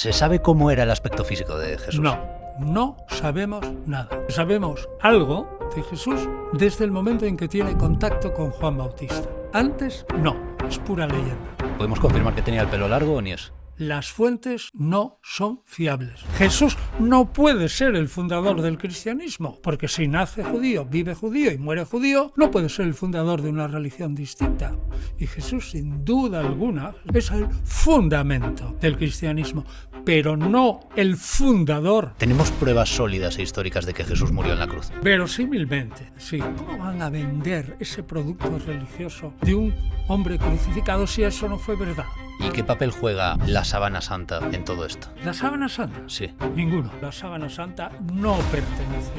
¿Se sabe cómo era el aspecto físico de Jesús? No sabemos nada. Sabemos algo de Jesús desde el momento en que tiene contacto con Juan Bautista. Antes, no, es pura leyenda. ¿Podemos confirmar que tenía el pelo largo o ni eso? Las fuentes no son fiables. Jesús no puede ser el fundador del cristianismo, porque si nace judío, vive judío y muere judío, no puede ser el fundador de una religión distinta. Y Jesús, sin duda alguna, es el fundamento del cristianismo, pero no el fundador. ¿Tenemos pruebas sólidas e históricas de que Jesús murió en la cruz? Verosímilmente, sí. ¿Cómo van a vender ese producto religioso de un hombre crucificado si eso no fue verdad? ¿Y qué papel juega la sábana santa en todo esto? ¿La sábana santa? Sí. Ninguno. La sábana santa no pertenece,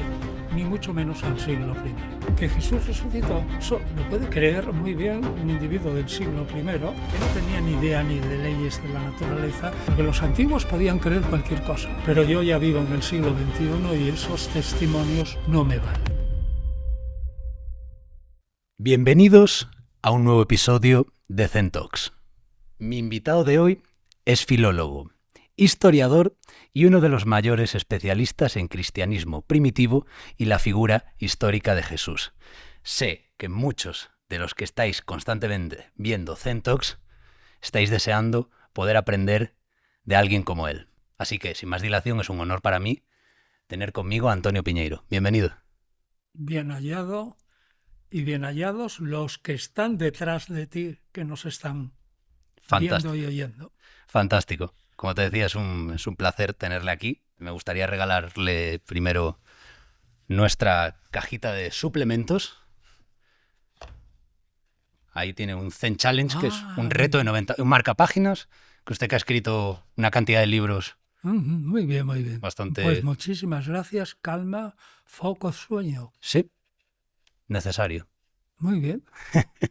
ni mucho menos al siglo I. Que Jesús resucitó, eso lo puede creer muy bien un individuo del siglo I, que no tenía ni idea ni de leyes de la naturaleza, porque los antiguos podían creer cualquier cosa. Pero yo ya vivo en el siglo XXI y esos testimonios no me valen. Bienvenidos a un nuevo episodio de Zen Talks. Mi invitado de hoy es filólogo, historiador y uno de los mayores especialistas en cristianismo primitivo y la figura histórica de Jesús. Sé que muchos de los que estáis constantemente viendo Zen Talks estáis deseando poder aprender de alguien como él. Así que, sin más dilación, es un honor para mí tener conmigo a Antonio Piñeiro. Bienvenido. Bien hallado y bien hallados los que están detrás de ti, que nos están viendo y oyendo. Fantástico. Como te decía, es un placer tenerle aquí. Me gustaría regalarle primero nuestra cajita de suplementos. Ahí tiene un Zen Challenge, que es un reto de 90, un marcapáginas, que usted que ha escrito una cantidad de libros. Muy bien, muy bien. Bastante... Pues muchísimas gracias. Calma, foco, sueño. Sí, necesario. Muy bien,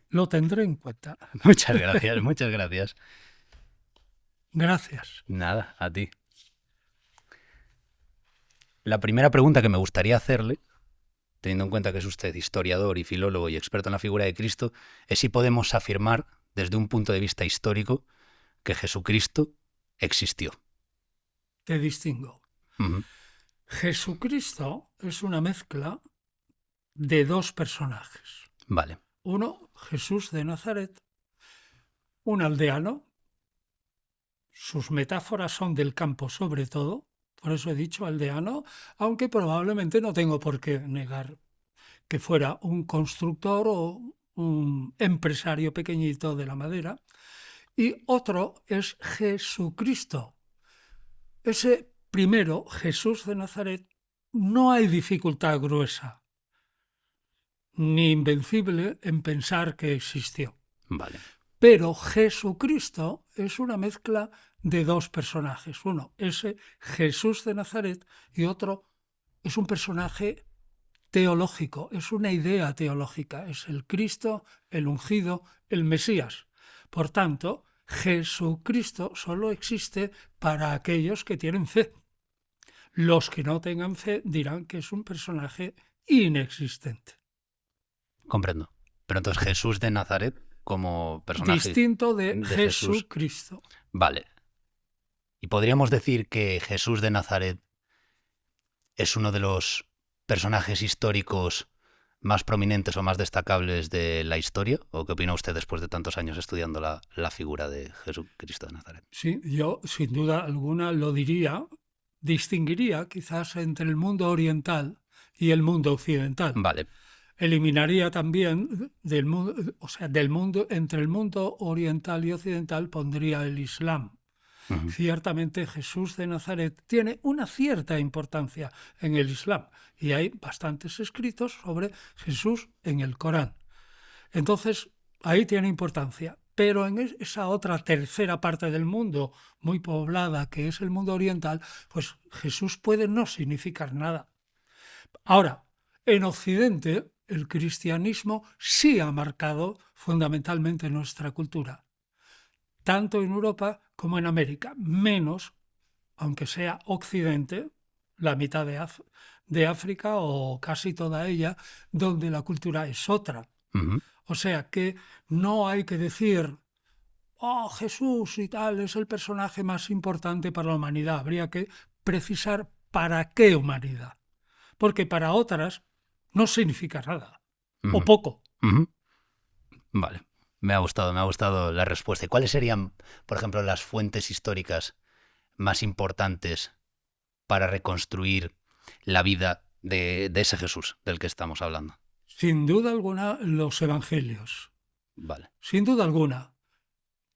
lo tendré en cuenta. Muchas gracias, muchas gracias. Gracias. Nada, a ti. La primera pregunta que me gustaría hacerle, teniendo en cuenta que es usted historiador y filólogo y experto en la figura de Cristo, es si podemos afirmar, desde un punto de vista histórico, que Jesucristo existió. Te distingo. Uh-huh. Jesucristo es una mezcla de dos personajes. Vale. Uno, Jesús de Nazaret, un aldeano. Sus metáforas son del campo sobre todo, por eso he dicho aldeano, aunque probablemente no tengo por qué negar que fuera un constructor o un empresario pequeñito de la madera. Y otro es Jesucristo. Ese primero, Jesús de Nazaret, no hay dificultad gruesa ni invencible en pensar que existió. Vale. Pero Jesucristo es una mezcla de dos personajes. Uno, ese Jesús de Nazaret, y otro es un personaje teológico, es una idea teológica, es el Cristo, el ungido, el Mesías. Por tanto, Jesucristo solo existe para aquellos que tienen fe. Los que no tengan fe dirán que es un personaje inexistente. Comprendo. Pero entonces Jesús de Nazaret como personaje distinto de Jesucristo. Vale. ¿Y podríamos decir que Jesús de Nazaret es uno de los personajes históricos más prominentes o más destacables de la historia? ¿O qué opina usted después de tantos años estudiando la figura de Jesucristo de Nazaret? Sí, yo sin duda alguna lo diría, distinguiría quizás entre el mundo oriental y el mundo occidental. Vale. Eliminaría también del mundo, entre el mundo oriental y occidental pondría el Islam. Uh-huh. Ciertamente Jesús de Nazaret tiene una cierta importancia en el Islam y hay bastantes escritos sobre Jesús en el Corán. Entonces, ahí tiene importancia. Pero en esa otra tercera parte del mundo muy poblada que es el mundo oriental, pues Jesús puede no significar nada. Ahora, en Occidente, el cristianismo sí ha marcado fundamentalmente nuestra cultura, tanto en Europa como en América, menos, aunque sea Occidente, la mitad de África o casi toda ella, donde la cultura es otra. Uh-huh. O sea que no hay que decir oh, Jesús y tal, es el personaje más importante para la humanidad. Habría que precisar para qué humanidad. Porque para otras no significa nada, o poco. Vale, me ha gustado la respuesta. ¿Y cuáles serían, por ejemplo, las fuentes históricas más importantes para reconstruir la vida de ese Jesús del que estamos hablando? Sin duda alguna, los evangelios. Vale. Sin duda alguna.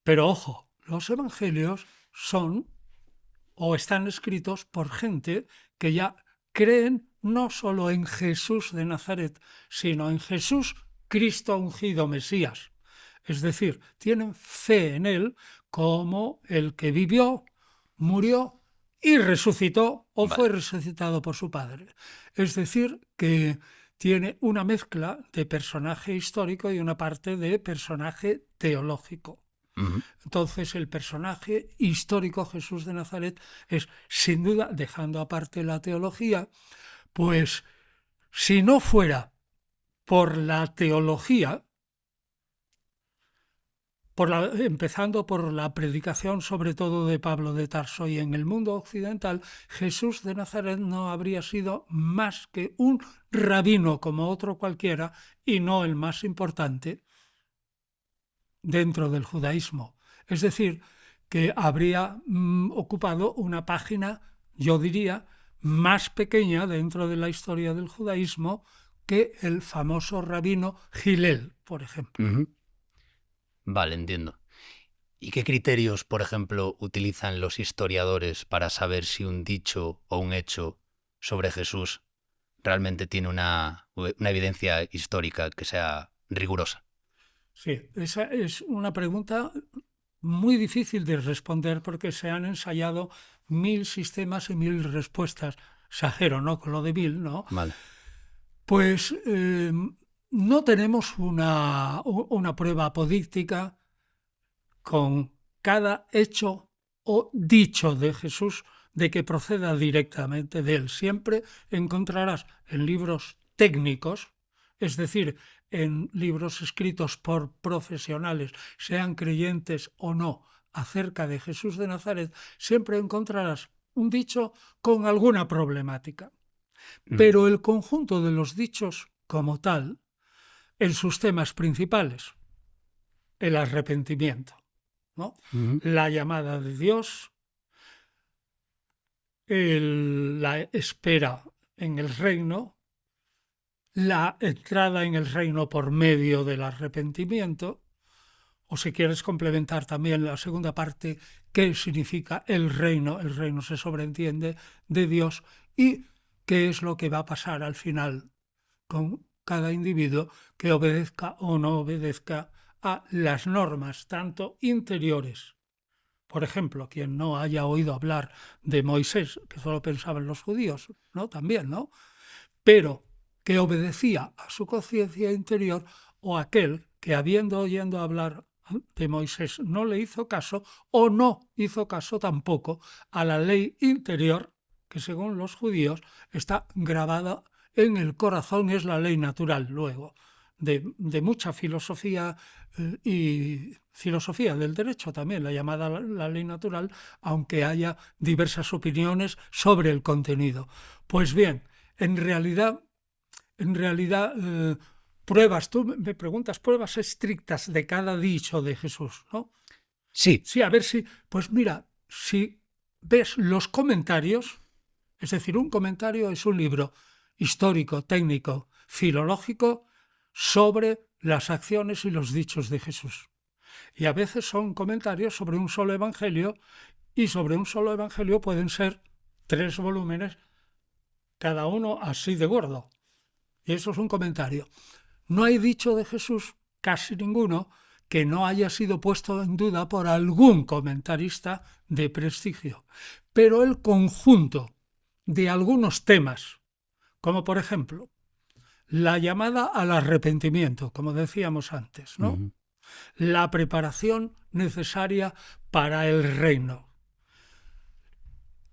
Pero ojo, los evangelios son o están escritos por gente que ya creen no solo en Jesús de Nazaret, sino en Jesús Cristo ungido Mesías. Es decir, tienen fe en él como el que vivió, murió y resucitó o fue resucitado por su Padre. Es decir, que tiene una mezcla de personaje histórico y una parte de personaje teológico. Entonces el personaje histórico Jesús de Nazaret es, sin duda, dejando aparte la teología, pues si no fuera por la teología, empezando por la predicación sobre todo de Pablo de Tarso, y en el mundo occidental Jesús de Nazaret no habría sido más que un rabino como otro cualquiera y no el más importante dentro del judaísmo. Es decir, que habría ocupado una página, yo diría, más pequeña dentro de la historia del judaísmo que el famoso rabino Hillel, por ejemplo. Vale, entiendo. ¿Y qué criterios, por ejemplo, utilizan los historiadores para saber si un dicho o un hecho sobre Jesús realmente tiene una evidencia histórica que sea rigurosa? Sí, esa es una pregunta muy difícil de responder porque se han ensayado 1000 sistemas y 1000 respuestas. Exagero, ¿no? Con lo de 1000, ¿no? Vale. Pues no tenemos una prueba apodíctica con cada hecho o dicho de Jesús de que proceda directamente de él. Siempre encontrarás en libros técnicos, es decir, en libros escritos por profesionales, sean creyentes o no, acerca de Jesús de Nazaret, siempre encontrarás un dicho con alguna problemática. Pero el conjunto de los dichos como tal, en sus temas principales, el arrepentimiento, ¿no? La llamada de Dios, la espera en el reino, la entrada en el reino por medio del arrepentimiento, o si quieres complementar también la segunda parte, qué significa el reino se sobreentiende de Dios, y qué es lo que va a pasar al final con cada individuo que obedezca o no obedezca a las normas, tanto interiores. Por ejemplo, quien no haya oído hablar de Moisés, que solo pensaban los judíos, ¿no? También, ¿no? Pero que obedecía a su conciencia interior, o aquel que, habiendo oyendo hablar de Moisés, no le hizo caso o no hizo caso tampoco a la ley interior, que según los judíos está grabada en el corazón, es la ley natural, luego, de mucha filosofía y filosofía del derecho también, la llamada la ley natural, aunque haya diversas opiniones sobre el contenido. Pues bien, en realidad, pruebas, tú me preguntas, pruebas estrictas de cada dicho de Jesús, ¿no? Sí. Sí, a ver si, pues mira, si ves los comentarios, es decir, un comentario es un libro histórico, técnico, filológico sobre las acciones y los dichos de Jesús. Y a veces son comentarios sobre un solo evangelio, y sobre un solo evangelio pueden ser 3 volúmenes, cada uno así de gordo. Y eso es un comentario. No hay dicho de Jesús, casi ninguno, que no haya sido puesto en duda por algún comentarista de prestigio. Pero el conjunto de algunos temas, como por ejemplo la llamada al arrepentimiento, como decíamos antes, ¿no? La preparación necesaria para el reino.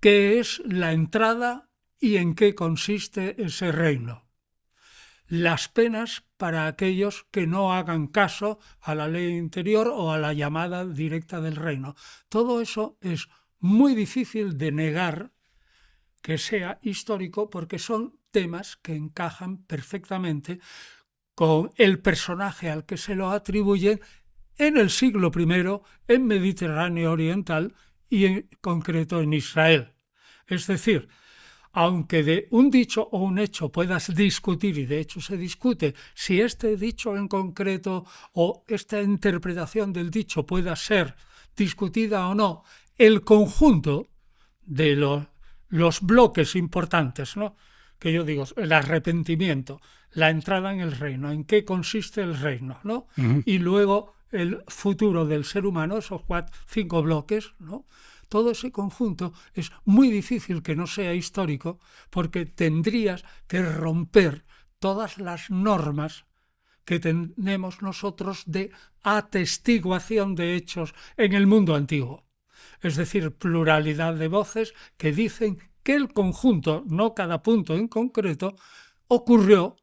¿Qué es la entrada y en qué consiste ese reino? Las penas para aquellos que no hagan caso a la ley interior o a la llamada directa del reino. Todo eso es muy difícil de negar que sea histórico porque son temas que encajan perfectamente con el personaje al que se lo atribuyen en el siglo I, en Mediterráneo Oriental y en concreto en Israel. Es decir, aunque de un dicho o un hecho puedas discutir, y de hecho se discute, si este dicho en concreto o esta interpretación del dicho pueda ser discutida o no, el conjunto de los bloques importantes, ¿no?, que yo digo, el arrepentimiento, la entrada en el reino, en qué consiste el reino, ¿no? Y luego el futuro del ser humano, esos 5 bloques, ¿no? Todo ese conjunto es muy difícil que no sea histórico porque tendrías que romper todas las normas que tenemos nosotros de atestiguación de hechos en el mundo antiguo. Es decir, pluralidad de voces que dicen que el conjunto, no cada punto en concreto, ocurrió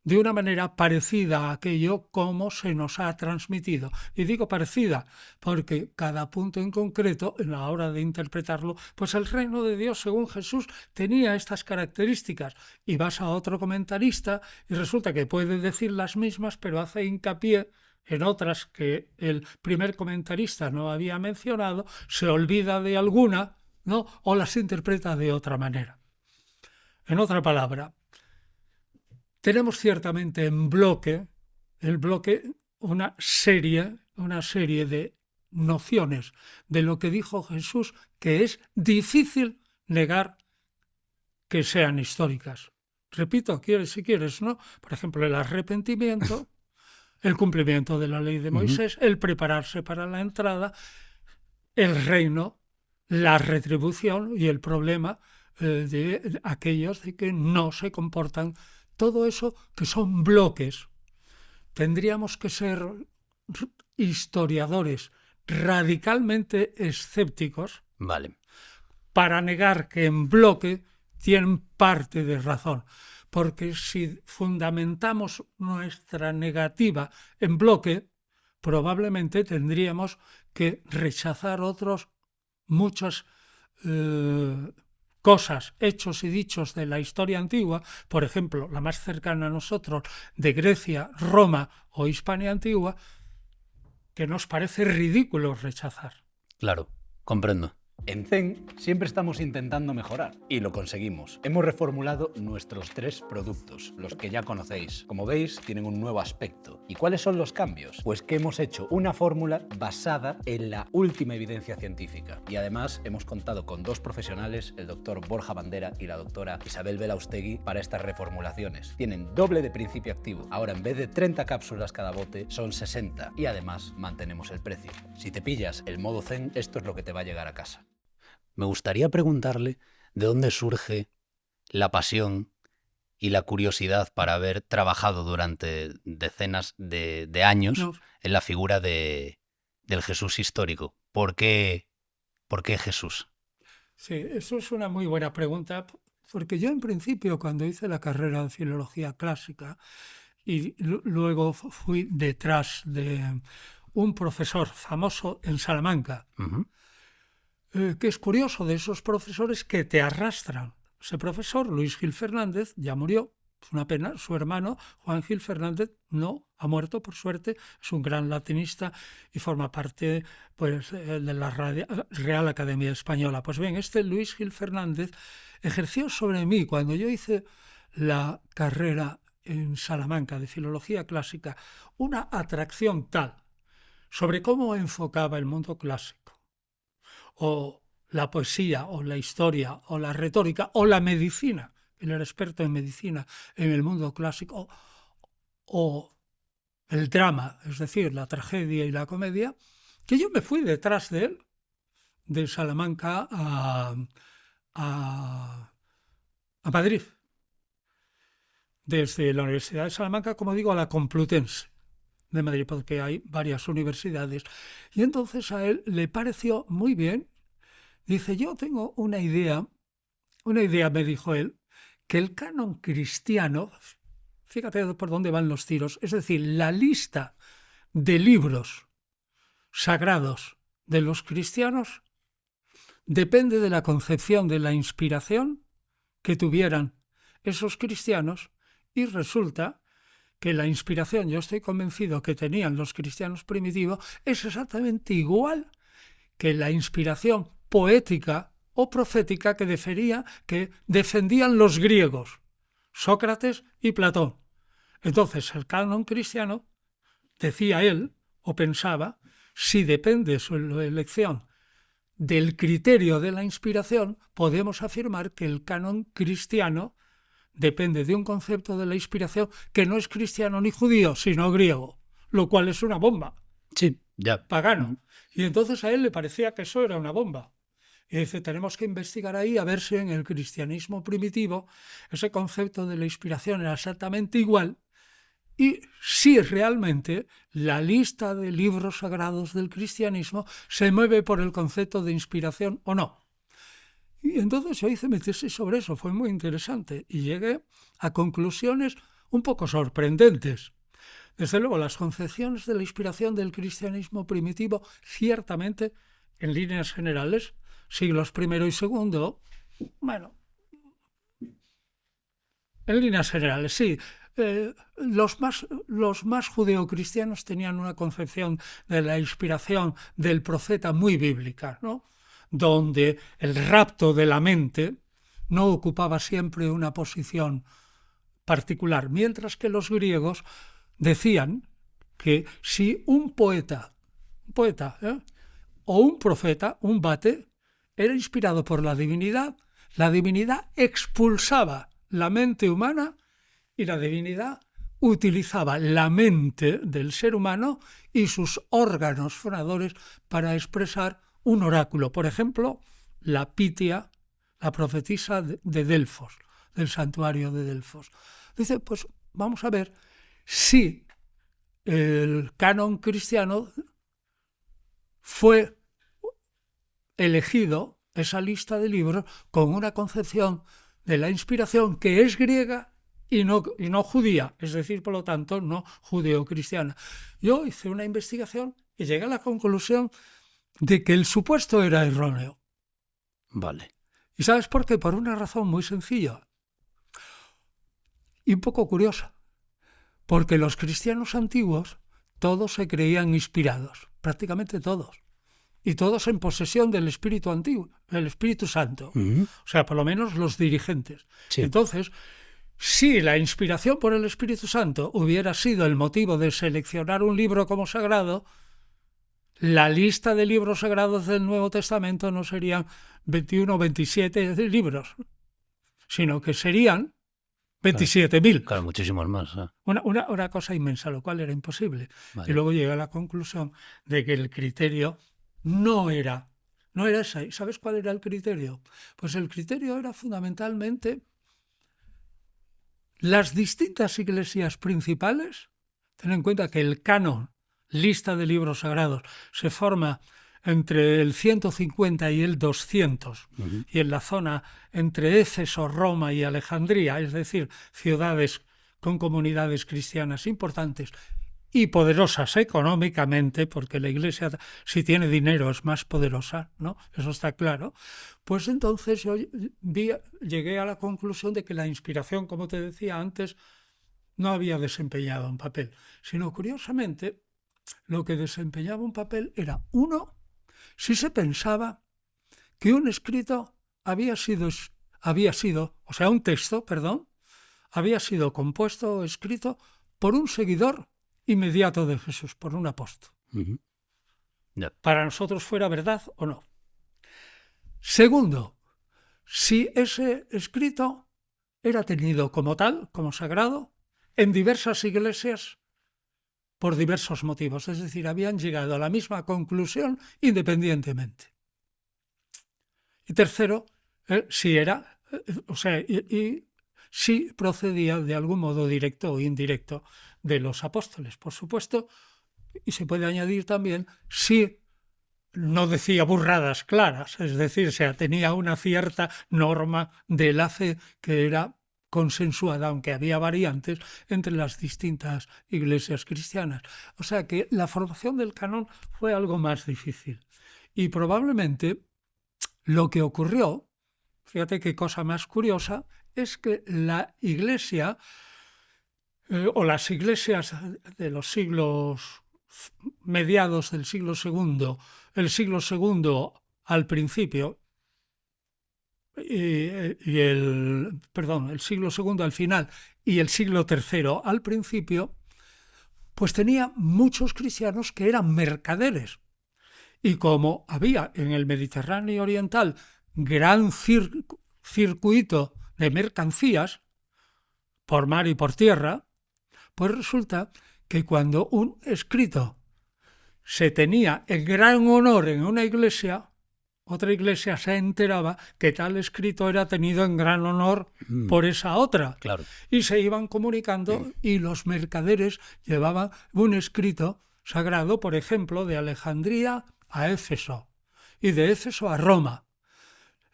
de una manera parecida a aquello como se nos ha transmitido. Y digo parecida porque cada punto en concreto, en la hora de interpretarlo, pues el reino de Dios según Jesús tenía estas características. Y vas a otro comentarista y resulta que puede decir las mismas, pero hace hincapié en otras que el primer comentarista no había mencionado, se olvida de alguna, ¿no?, o las interpreta de otra manera. En otra palabra, tenemos ciertamente en bloque, el bloque, una serie de nociones de lo que dijo Jesús que es difícil negar que sean históricas. Repito, si quieres, ¿no? Por ejemplo, el arrepentimiento, el cumplimiento de la ley de Moisés, el prepararse para la entrada, el reino, la retribución y el problema de aquellos de que no se comportan. Todo eso que son bloques. Tendríamos que ser historiadores radicalmente escépticos, vale, para negar que en bloque tienen parte de razón. Porque si fundamentamos nuestra negativa en bloque, probablemente tendríamos que rechazar muchas cosas, hechos y dichos de la historia antigua, por ejemplo, la más cercana a nosotros, de Grecia, Roma o Hispania antigua, que nos parece ridículo rechazar. Claro, comprendo. En Zen siempre estamos intentando mejorar y lo conseguimos. Hemos reformulado nuestros 3 productos, los que ya conocéis. Como veis, tienen un nuevo aspecto. ¿Y cuáles son los cambios? Pues que hemos hecho una fórmula basada en la última evidencia científica. Y además hemos contado con 2 profesionales, el doctor Borja Bandera y la doctora Isabel Belaustegui, para estas reformulaciones. Tienen doble de principio activo. Ahora, en vez de 30 cápsulas cada bote, son 60. Y además mantenemos el precio. Si te pillas el modo Zen, esto es lo que te va a llegar a casa. Me gustaría preguntarle de dónde surge la pasión y la curiosidad para haber trabajado durante decenas de años en la figura del Jesús histórico. ¿Por qué Jesús? Sí, eso es una muy buena pregunta, porque yo en principio cuando hice la carrera de Filología Clásica y luego fui detrás de un profesor famoso en Salamanca, que es curioso de esos profesores que te arrastran. Ese profesor, Luis Gil Fernández, ya murió, es una pena. Su hermano, Juan Gil Fernández, no ha muerto, por suerte, es un gran latinista y forma parte, pues, de la Real Academia Española. Pues bien, este Luis Gil Fernández ejerció sobre mí, cuando yo hice la carrera en Salamanca de Filología Clásica, una atracción tal sobre cómo enfocaba el mundo clásico, o la poesía, o la historia, o la retórica, o la medicina. Él era experto en medicina en el mundo clásico, o el drama, es decir, la tragedia y la comedia, que yo me fui detrás de él, de Salamanca a Madrid, desde la Universidad de Salamanca, como digo, a la Complutense de Madrid, porque hay varias universidades. Y entonces a él le pareció muy bien. Dice, yo tengo una idea, me dijo él, que el canon cristiano, fíjate por dónde van los tiros, es decir, la lista de libros sagrados de los cristianos depende de la concepción de la inspiración que tuvieran esos cristianos, y resulta que la inspiración, yo estoy convencido que tenían los cristianos primitivos, es exactamente igual que la inspiración poética o profética que defendían los griegos, Sócrates y Platón. Entonces el canon cristiano, decía él, o pensaba, si depende su elección del criterio de la inspiración, podemos afirmar que el canon cristiano depende de un concepto de la inspiración que no es cristiano ni judío, sino griego, lo cual es una bomba. Sí, ya. Pagano. Y entonces a él le parecía que eso era una bomba. Y dice, tenemos que investigar ahí a ver si en el cristianismo primitivo ese concepto de la inspiración era exactamente igual y si realmente la lista de libros sagrados del cristianismo se mueve por el concepto de inspiración o no. Y entonces yo hice mi tesis sobre eso, fue muy interesante y llegué a conclusiones un poco sorprendentes. Desde luego, las concepciones de la inspiración del cristianismo primitivo, ciertamente, en líneas generales, siglos I y II, bueno, en líneas generales, sí. Los más judeocristianos tenían una concepción de la inspiración del profeta muy bíblica, ¿no? Donde el rapto de la mente no ocupaba siempre una posición particular, mientras que los griegos decían que si un poeta o un profeta, un vate, era inspirado por la divinidad expulsaba la mente humana y la divinidad utilizaba la mente del ser humano y sus órganos fonadores para expresar un oráculo. Por ejemplo, la Pitia, la profetisa de Delfos, del santuario de Delfos. Dice, pues vamos a ver si el canon cristiano fue elegido, esa lista de libros, con una concepción de la inspiración que es griega y no judía, es decir, por lo tanto, no judeocristiana. Yo hice una investigación y llegué a la conclusión de que el supuesto era erróneo. Vale. ¿Y sabes por qué? Por una razón muy sencilla y un poco curiosa. Porque los cristianos antiguos todos se creían inspirados, prácticamente todos. Y todos en posesión del Espíritu antiguo, del Espíritu Santo. O sea, por lo menos los dirigentes. Sí. Entonces, si la inspiración por el Espíritu Santo hubiera sido el motivo de seleccionar un libro como sagrado, la lista de libros sagrados del Nuevo Testamento no serían 21 o 27 libros, sino que serían 27.000. Claro, muchísimos más. Una cosa inmensa, lo cual era imposible. Vale. Y luego llegué a la conclusión de que el criterio no era ese. ¿Sabes cuál era el criterio? Pues el criterio era fundamentalmente las distintas iglesias principales. Ten en cuenta que el canon, lista de libros sagrados, se forma entre el 150 y el 200, y en la zona entre Éfeso, Roma y Alejandría, es decir, ciudades con comunidades cristianas importantes y poderosas económicamente, porque la iglesia, si tiene dinero, es más poderosa, ¿no? Eso está claro. Pues entonces yo llegué a la conclusión de que la inspiración, como te decía antes, no había desempeñado un papel, sino curiosamente lo que desempeñaba un papel era, uno, si se pensaba que un escrito había sido, un texto, había sido compuesto o escrito por un seguidor inmediato de Jesús, por un apóstol. Para nosotros fuera verdad o no. Segundo, si ese escrito era tenido como tal, como sagrado, en diversas iglesias por diversos motivos, es decir, habían llegado a la misma conclusión independientemente. Y tercero, si era, si procedía de algún modo directo o indirecto de los apóstoles, por supuesto, y se puede añadir también si no decía burradas claras, es decir, tenía una cierta norma de la fe que era consensuada, aunque había variantes entre las distintas iglesias cristianas. O sea que la formación del canon fue algo más difícil. Y probablemente lo que ocurrió, fíjate qué cosa más curiosa, es que la iglesia o las iglesias de los siglos mediados del siglo II, el siglo II al principio, el siglo II al final y el siglo III al principio, pues tenía muchos cristianos que eran mercaderes. Y como había en el Mediterráneo oriental gran circuito de mercancías, por mar y por tierra, pues resulta que cuando un escrito se tenía en gran honor en una iglesia, otra iglesia se enteraba que tal escrito era tenido en gran honor por esa otra. Claro. Y se iban comunicando y los mercaderes llevaban un escrito sagrado, por ejemplo, de Alejandría a Éfeso y de Éfeso a Roma,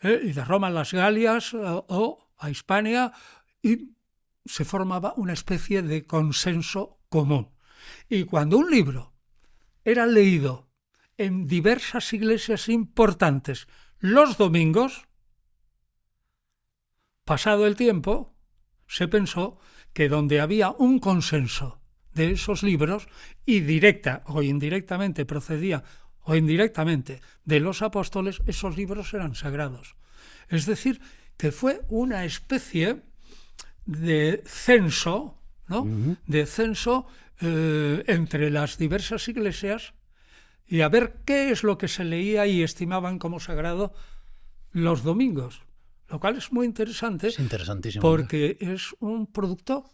y de Roma a las Galias o a Hispania, y se formaba una especie de consenso común. Y cuando un libro era leído en diversas iglesias importantes los domingos, pasado el tiempo, se pensó que donde había un consenso de esos libros y directa o indirectamente procedía o indirectamente de los apóstoles, esos libros eran sagrados. Es decir, que fue una especie de censo, ¿no? De censo entre las diversas iglesias y a ver qué es lo que se leía y estimaban como sagrado los domingos, lo cual es muy interesante. Es interesantísimo. Porque es un producto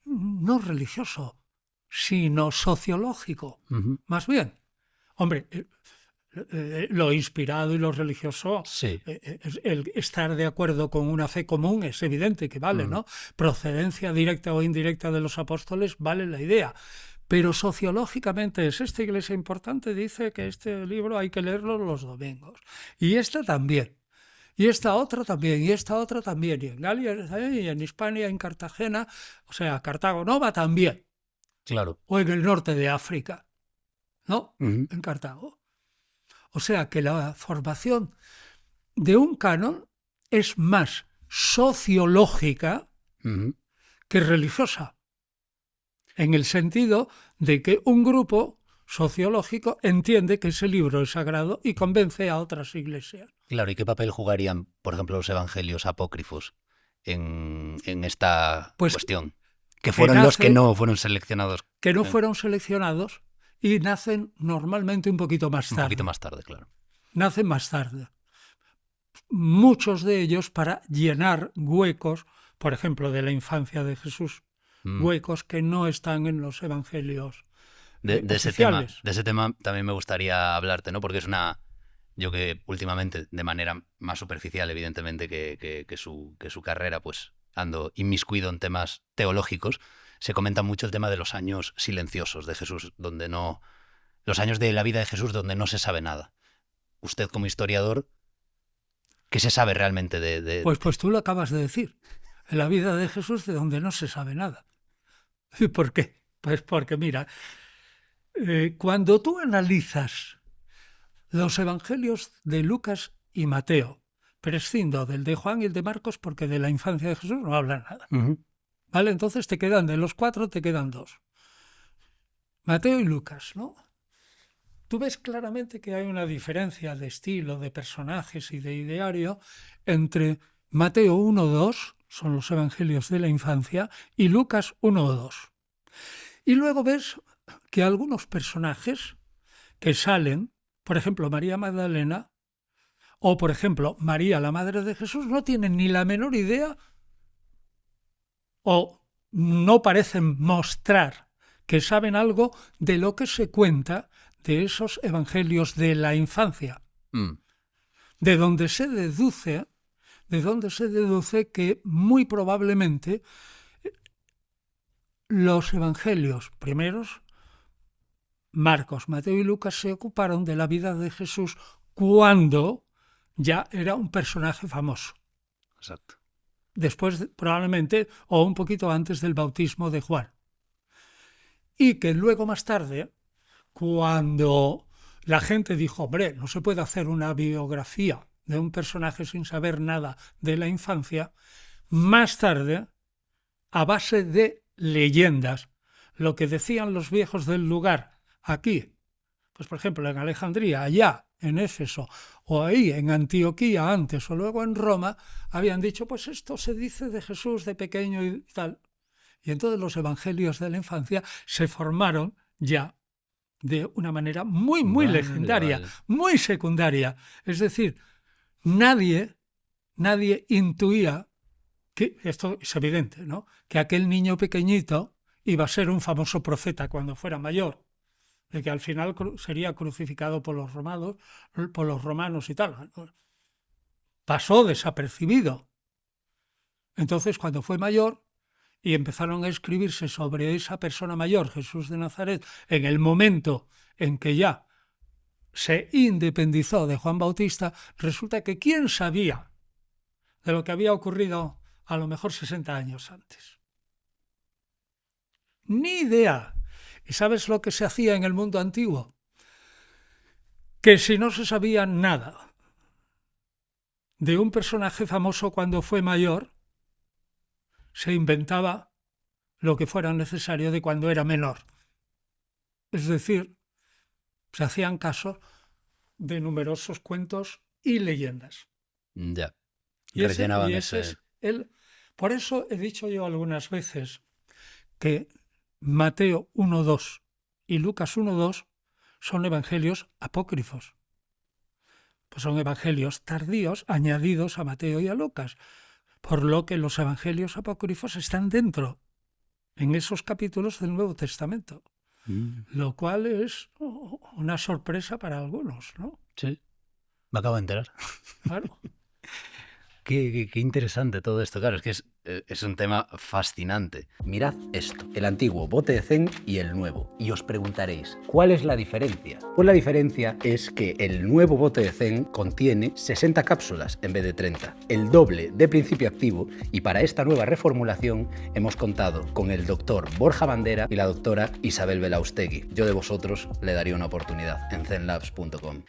no religioso, sino sociológico, más bien. Hombre, lo inspirado y lo religioso, sí. El estar de acuerdo con una fe común es evidente que vale, ¿no? Procedencia directa o indirecta de los apóstoles, vale la idea. Pero sociológicamente es esta iglesia importante, dice que este libro hay que leerlo los domingos. Y esta también. Y esta otra también, y esta otra también. Y en Galia, y en Hispania, en Cartagena, o sea, Cartago Nova también. Claro. O en el norte de África, ¿no? En Cartago. O sea que la formación de un canon es más sociológica que religiosa, en el sentido de que un grupo sociológico entiende que ese libro es sagrado y convence a otras iglesias. Claro, ¿y qué papel jugarían, por ejemplo, los evangelios apócrifos en esta cuestión? Que fueron los que no fueron seleccionados. Que no fueron seleccionados y nacen normalmente un poquito más tarde. Un poquito más tarde, claro. Nacen más tarde. Muchos de ellos para llenar huecos, por ejemplo, de la infancia de Jesús, huecos que no están en los evangelios oficiales. De ese tema también me gustaría hablarte, ¿no? Porque es yo que últimamente, de manera más superficial, evidentemente, que su carrera, pues ando inmiscuido en temas teológicos, se comenta mucho el tema de los años silenciosos de Jesús, los años de la vida de Jesús donde no se sabe nada. Usted como historiador, ¿qué se sabe realmente de...? Pues tú lo acabas de decir, en la vida de Jesús de donde no se sabe nada. ¿Y por qué? Pues porque mira, cuando tú analizas los evangelios de Lucas y Mateo, prescindo del de Juan y el de Marcos porque de la infancia de Jesús no hablan nada. ¿Vale? Entonces de los 4 te quedan 2. Mateo y Lucas, ¿no? Tú ves claramente que hay una diferencia de estilo, de personajes y de ideario entre Mateo 1-2, son los evangelios de la infancia, y Lucas 1-2. Y luego ves que algunos personajes que salen, por ejemplo, María Magdalena, o por ejemplo, María, la madre de Jesús, no tienen ni la menor idea o no parecen mostrar que saben algo de lo que se cuenta de esos evangelios de la infancia, de donde se deduce que muy probablemente los evangelios primeros, Marcos, Mateo y Lucas, se ocuparon de la vida de Jesús cuando ya era un personaje famoso. Exacto. después probablemente o un poquito antes del bautismo de Juan. Y que luego más tarde, cuando la gente dijo, hombre, no se puede hacer una biografía de un personaje sin saber nada de la infancia, más tarde, a base de leyendas, lo que decían los viejos del lugar aquí, pues por ejemplo en Alejandría, allá en Éfeso, o ahí en Antioquía antes o luego en Roma, habían dicho, pues esto se dice de Jesús de pequeño y tal. Y entonces los evangelios de la infancia se formaron ya de una manera muy, muy legendaria, muy secundaria. Es decir, nadie intuía, que esto es evidente, ¿no?, que aquel niño pequeñito iba a ser un famoso profeta cuando fuera mayor, de que al final sería crucificado por los romanos y tal. Pasó desapercibido. Entonces, cuando fue mayor y empezaron a escribirse sobre esa persona mayor, Jesús de Nazaret, en el momento en que ya se independizó de Juan Bautista, resulta que ¿quién sabía de lo que había ocurrido a lo mejor 60 años antes? Ni idea. ¿Y sabes lo que se hacía en el mundo antiguo? Que si no se sabía nada de un personaje famoso cuando fue mayor, se inventaba lo que fuera necesario de cuando era menor. Es decir, se hacían casos de numerosos cuentos y leyendas. Ya. Y ese es el. Por eso he dicho yo algunas veces que Mateo 1.2 y Lucas 1.2 son evangelios apócrifos. Pues son evangelios tardíos añadidos a Mateo y a Lucas, por lo que los evangelios apócrifos están dentro, en esos capítulos del Nuevo Testamento, lo cual es una sorpresa para algunos, ¿no? Sí, me acabo de enterar. Claro. Qué interesante todo esto. Claro, es que es un tema fascinante. Mirad esto, el antiguo bote de Zen y el nuevo. Y os preguntaréis, ¿cuál es la diferencia? Pues la diferencia es que el nuevo bote de Zen contiene 60 cápsulas en vez de 30, el doble de principio activo, y para esta nueva reformulación hemos contado con el doctor Borja Bandera y la doctora Isabel Belaustegui. Yo de vosotros le daría una oportunidad en zenlabs.com.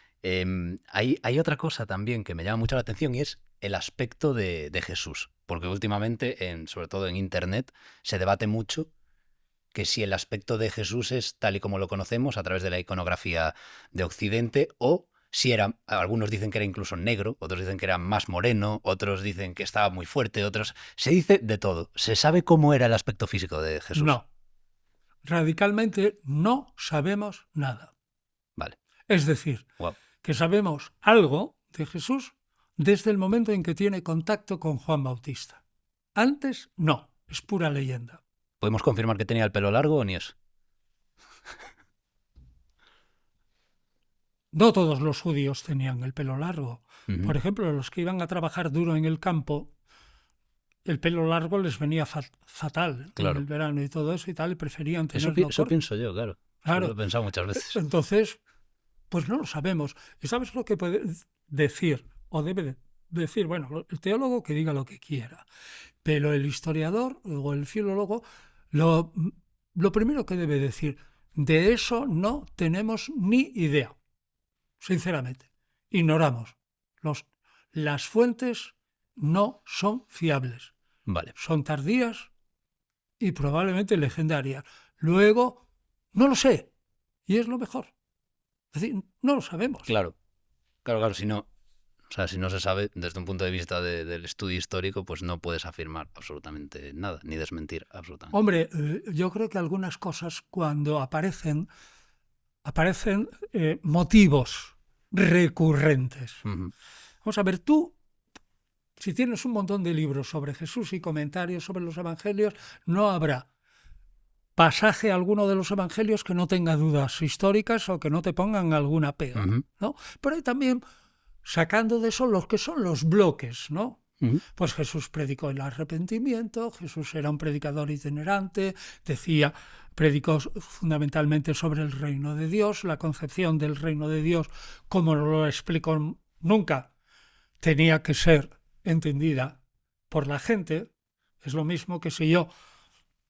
Hay otra cosa también que me llama mucho la atención y es el aspecto de Jesús, porque últimamente, sobre todo en Internet, se debate mucho que si el aspecto de Jesús es tal y como lo conocemos a través de la iconografía de Occidente, o si era, algunos dicen que era incluso negro, otros dicen que era más moreno, otros dicen que estaba muy fuerte, otros... Se dice de todo. ¿Se sabe cómo era el aspecto físico de Jesús? No. Radicalmente no sabemos nada. Vale. Es decir, que sabemos algo de Jesús desde el momento en que tiene contacto con Juan Bautista. Antes, no. Es pura leyenda. ¿Podemos confirmar que tenía el pelo largo o ni eso? No todos los judíos tenían el pelo largo. Por ejemplo, los que iban a trabajar duro en el campo, el pelo largo les venía fatal, claro, en el verano y todo eso y tal, y preferían tenerlo corto. Eso pienso yo, claro. Lo he pensado muchas veces. Entonces, pues no lo sabemos. ¿Y sabes lo que puede decir o debe decir? Bueno, el teólogo que diga lo que quiera, pero el historiador o el filólogo lo primero que debe decir, de eso no tenemos ni idea. Sinceramente, ignoramos. Las fuentes no son fiables. Vale. Son tardías y probablemente legendarias. Luego, no lo sé. Y es lo mejor. Es decir, no lo sabemos. Claro, si no se sabe desde un punto de vista del estudio histórico, pues no puedes afirmar absolutamente nada, ni desmentir absolutamente. Hombre, yo creo que algunas cosas cuando aparecen motivos recurrentes. Vamos a ver, tú, si tienes un montón de libros sobre Jesús y comentarios sobre los evangelios, no habrá pasaje alguno de los evangelios que no tenga dudas históricas o que no te pongan alguna pega, ¿no? Pero hay también, sacando de eso los que son los bloques, ¿no? Pues Jesús predicó el arrepentimiento, Jesús era un predicador itinerante, predicó fundamentalmente sobre el reino de Dios, la concepción del reino de Dios, como no lo explicó nunca, tenía que ser entendida por la gente. Es lo mismo que si yo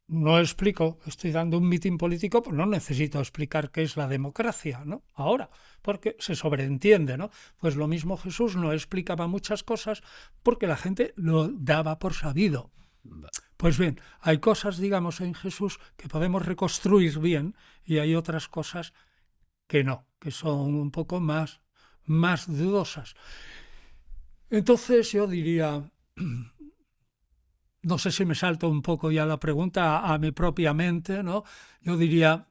no explico, estoy dando un mitin político, pues no necesito explicar qué es la democracia, ¿no? Ahora, porque se sobreentiende, ¿no? Pues lo mismo Jesús no explicaba muchas cosas porque la gente lo daba por sabido. Pues bien, hay cosas, digamos, en Jesús que podemos reconstruir bien y hay otras cosas que no, que son un poco más dudosas. Entonces yo diría, no sé si me salto un poco ya la pregunta a mi propia mente, ¿no? Yo diría,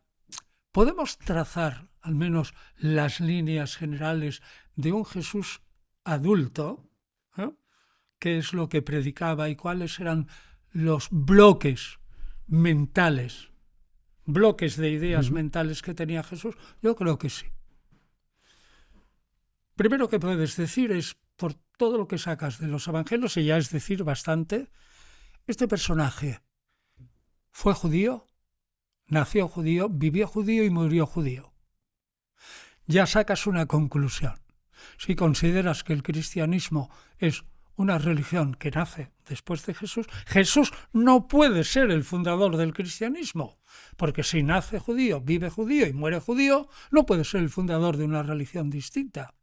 ¿podemos trazar al menos las líneas generales de un Jesús adulto? ¿Qué es lo que predicaba y cuáles eran los bloques mentales, bloques de ideas mentales que tenía Jesús? Yo creo que sí. Primero que puedes decir es, por todo lo que sacas de los evangelios, y ya es decir bastante, este personaje fue judío, nació judío, vivió judío y murió judío. Ya sacas una conclusión. Si consideras que el cristianismo es una religión que nace después de Jesús, Jesús no puede ser el fundador del cristianismo, porque si nace judío, vive judío y muere judío, no puede ser el fundador de una religión distinta.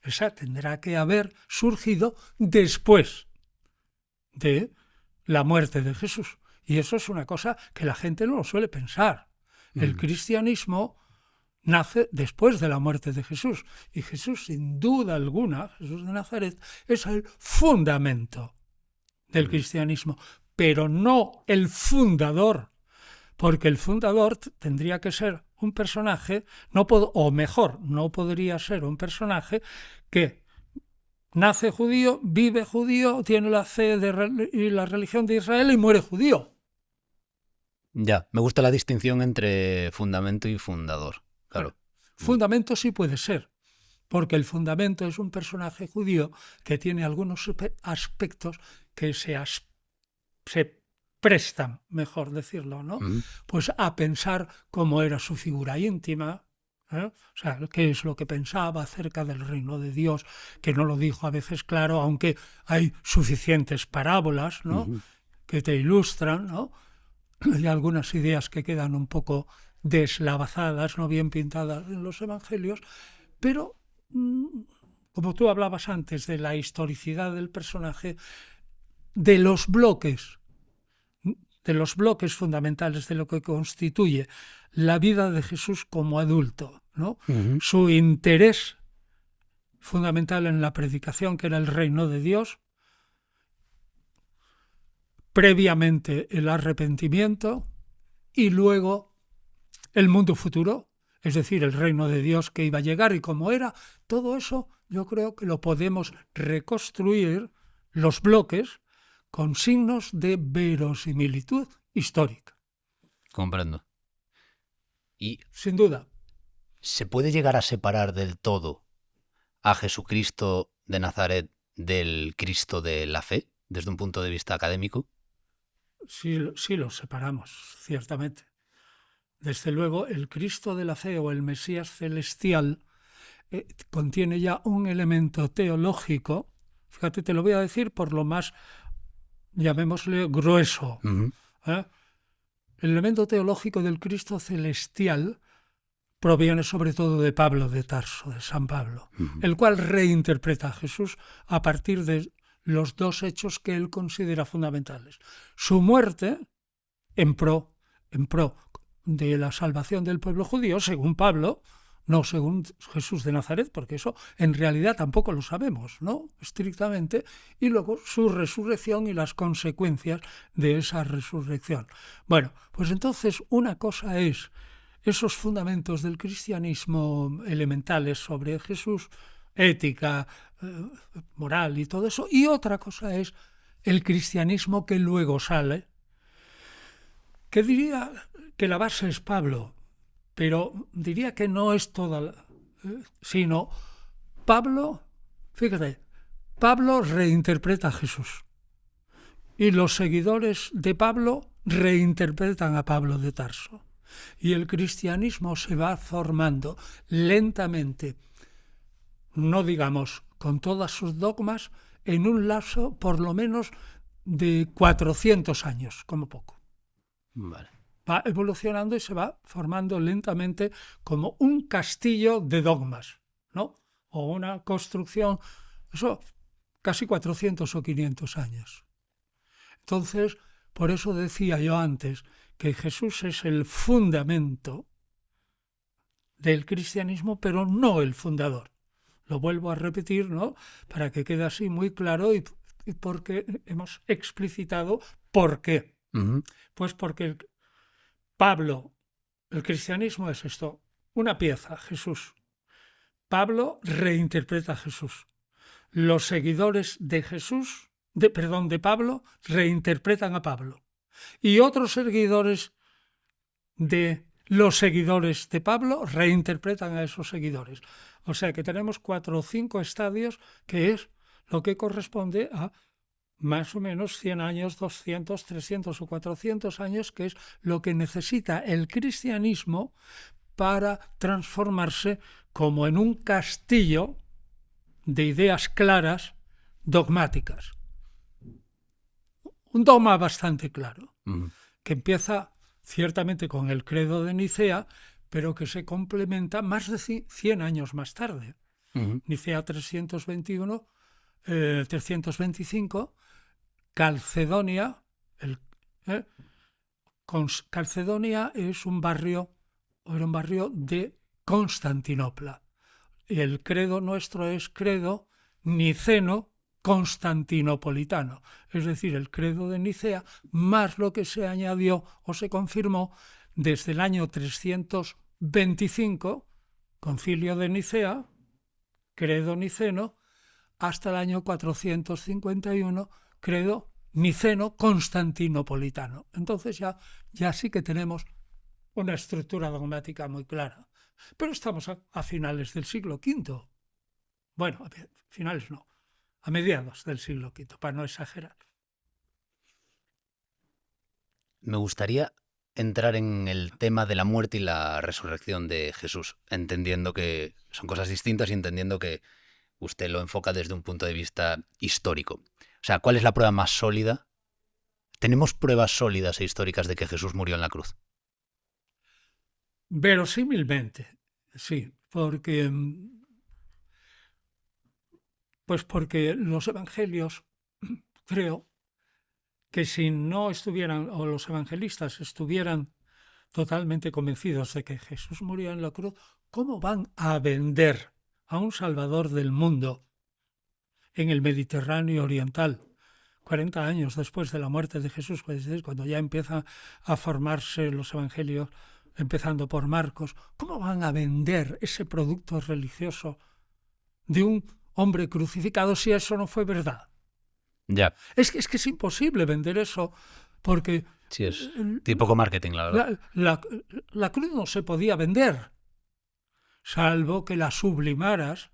Esa tendrá que haber surgido después de la muerte de Jesús. Y eso es una cosa que la gente no lo suele pensar. El cristianismo nace después de la muerte de Jesús. Y Jesús, sin duda alguna, Jesús de Nazaret, es el fundamento del cristianismo, pero no el fundador, porque el fundador tendría que ser un personaje, no podría ser un personaje que nace judío, vive judío, tiene la fe y la religión de Israel y muere judío. Ya, me gusta la distinción entre fundamento y fundador. Claro. Fundamento sí puede ser, porque el fundamento es un personaje judío que tiene algunos aspectos que se prestan, mejor decirlo, ¿no? Pues a pensar cómo era su figura íntima, o sea, qué es lo que pensaba acerca del reino de Dios, que no lo dijo a veces claro, aunque hay suficientes parábolas, ¿no? Que te ilustran, ¿no? Hay algunas ideas que quedan un poco deslavazadas, no bien pintadas en los evangelios, pero como tú hablabas antes de la historicidad del personaje, de los bloques fundamentales de lo que constituye la vida de Jesús como adulto, ¿no? Su interés fundamental en la predicación, que era el reino de Dios, previamente el arrepentimiento y luego el mundo futuro, es decir, el reino de Dios que iba a llegar y cómo era. Todo eso yo creo que lo podemos reconstruir, los bloques, con signos de verosimilitud histórica. Comprendo. Y sin duda, ¿se puede llegar a separar del todo a Jesucristo de Nazaret del Cristo de la fe, desde un punto de vista académico? Sí lo separamos, ciertamente. Desde luego, el Cristo de la fe o el Mesías celestial contiene ya un elemento teológico. Fíjate, te lo voy a decir por lo más, llamémosle, grueso. El elemento teológico del Cristo celestial proviene sobre todo de Pablo de Tarso, de San Pablo, el cual reinterpreta a Jesús a partir de los dos hechos que él considera fundamentales. Su muerte en pro de la salvación del pueblo judío, según Pablo, no según Jesús de Nazaret, porque eso en realidad tampoco lo sabemos, ¿no? Estrictamente, y luego su resurrección y las consecuencias de esa resurrección. Bueno, pues entonces una cosa es esos fundamentos del cristianismo elementales sobre Jesús, ética, moral y todo eso, y otra cosa es el cristianismo que luego sale, que diría que la base es Pablo, pero diría que no es toda, sino Pablo, fíjate, Pablo reinterpreta a Jesús y los seguidores de Pablo reinterpretan a Pablo de Tarso. Y el cristianismo se va formando lentamente, no digamos con todas sus dogmas, en un lapso por lo menos de 400 años, como poco. Vale. Va evolucionando y se va formando lentamente como un castillo de dogmas, ¿no? O una construcción, eso, casi 400 o 500 años. Entonces, por eso decía yo antes que Jesús es el fundamento del cristianismo, pero no el fundador. Lo vuelvo a repetir, ¿no? Para que quede así muy claro y porque hemos explicitado por qué. Uh-huh. Pues porque Pablo, el cristianismo es esto, una pieza, Jesús. Pablo reinterpreta a Jesús. Los seguidores de Jesús, de Pablo, reinterpretan a Pablo. Y otros seguidores de los seguidores de Pablo reinterpretan a esos seguidores. O sea que tenemos 4 o 5 estadios, que es lo que corresponde a más o menos 100 años, 200, 300 o 400 años, que es lo que necesita el cristianismo para transformarse como en un castillo de ideas claras, dogmáticas. Un dogma bastante claro, que empieza ciertamente con el credo de Nicea, pero que se complementa más de 100 años más tarde. Nicea 321, 325, Calcedonia. Calcedonia es un barrio de Constantinopla. Y el credo nuestro es credo niceno constantinopolitano, es decir, el credo de Nicea, más lo que se añadió o se confirmó desde el año 325, concilio de Nicea, credo niceno, hasta el año 451, credo niceno constantinopolitano. Entonces ya sí que tenemos una estructura dogmática muy clara. Pero estamos a finales del siglo V. Bueno, a finales no, a mediados del siglo V, para no exagerar. Me gustaría entrar en el tema de la muerte y la resurrección de Jesús, entendiendo que son cosas distintas y entendiendo que usted lo enfoca desde un punto de vista histórico. O sea, ¿cuál es la prueba más sólida? ¿Tenemos pruebas sólidas e históricas de que Jesús murió en la cruz? Verosímilmente, sí, porque los evangelios, creo que si no estuvieran, o los evangelistas estuvieran totalmente convencidos de que Jesús murió en la cruz, ¿cómo van a vender a un Salvador del mundo en el Mediterráneo oriental? 40 años después de la muerte de Jesús, cuando ya empiezan a formarse los evangelios, empezando por Marcos, ¿cómo van a vender ese producto religioso de un hombre crucificado si eso no fue verdad? Ya. Es que es imposible vender eso, porque sí, es tipo marketing, la verdad. La cruz no se podía vender, salvo que la sublimaras,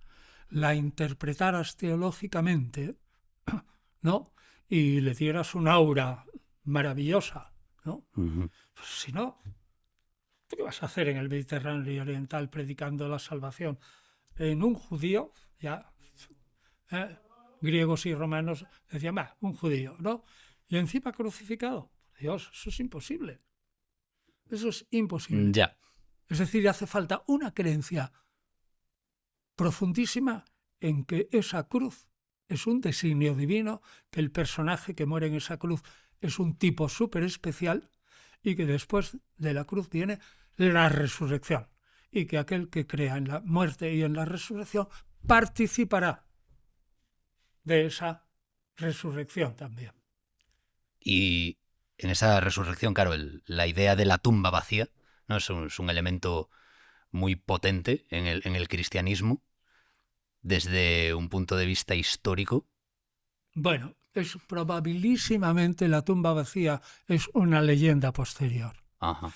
la interpretaras teológicamente, ¿no? Y le dieras un aura maravillosa, ¿no? Uh-huh. Pues si no, ¿qué vas a hacer en el Mediterráneo oriental predicando la salvación? En un judío, ya, griegos y romanos decían, un judío, ¿no? Y encima crucificado. Dios, eso es imposible. Eso es imposible. Ya. Es decir, hace falta una creencia profundísima en que esa cruz es un designio divino, que el personaje que muere en esa cruz es un tipo súper especial y que después de la cruz viene la resurrección y que aquel que crea en la muerte y en la resurrección participará de esa resurrección también. Y en esa resurrección, claro, la idea de la tumba vacía, ¿no? es un elemento muy potente en el cristianismo desde un punto de vista histórico. Bueno, es probabilísimamente la tumba vacía es una leyenda posterior. Ajá.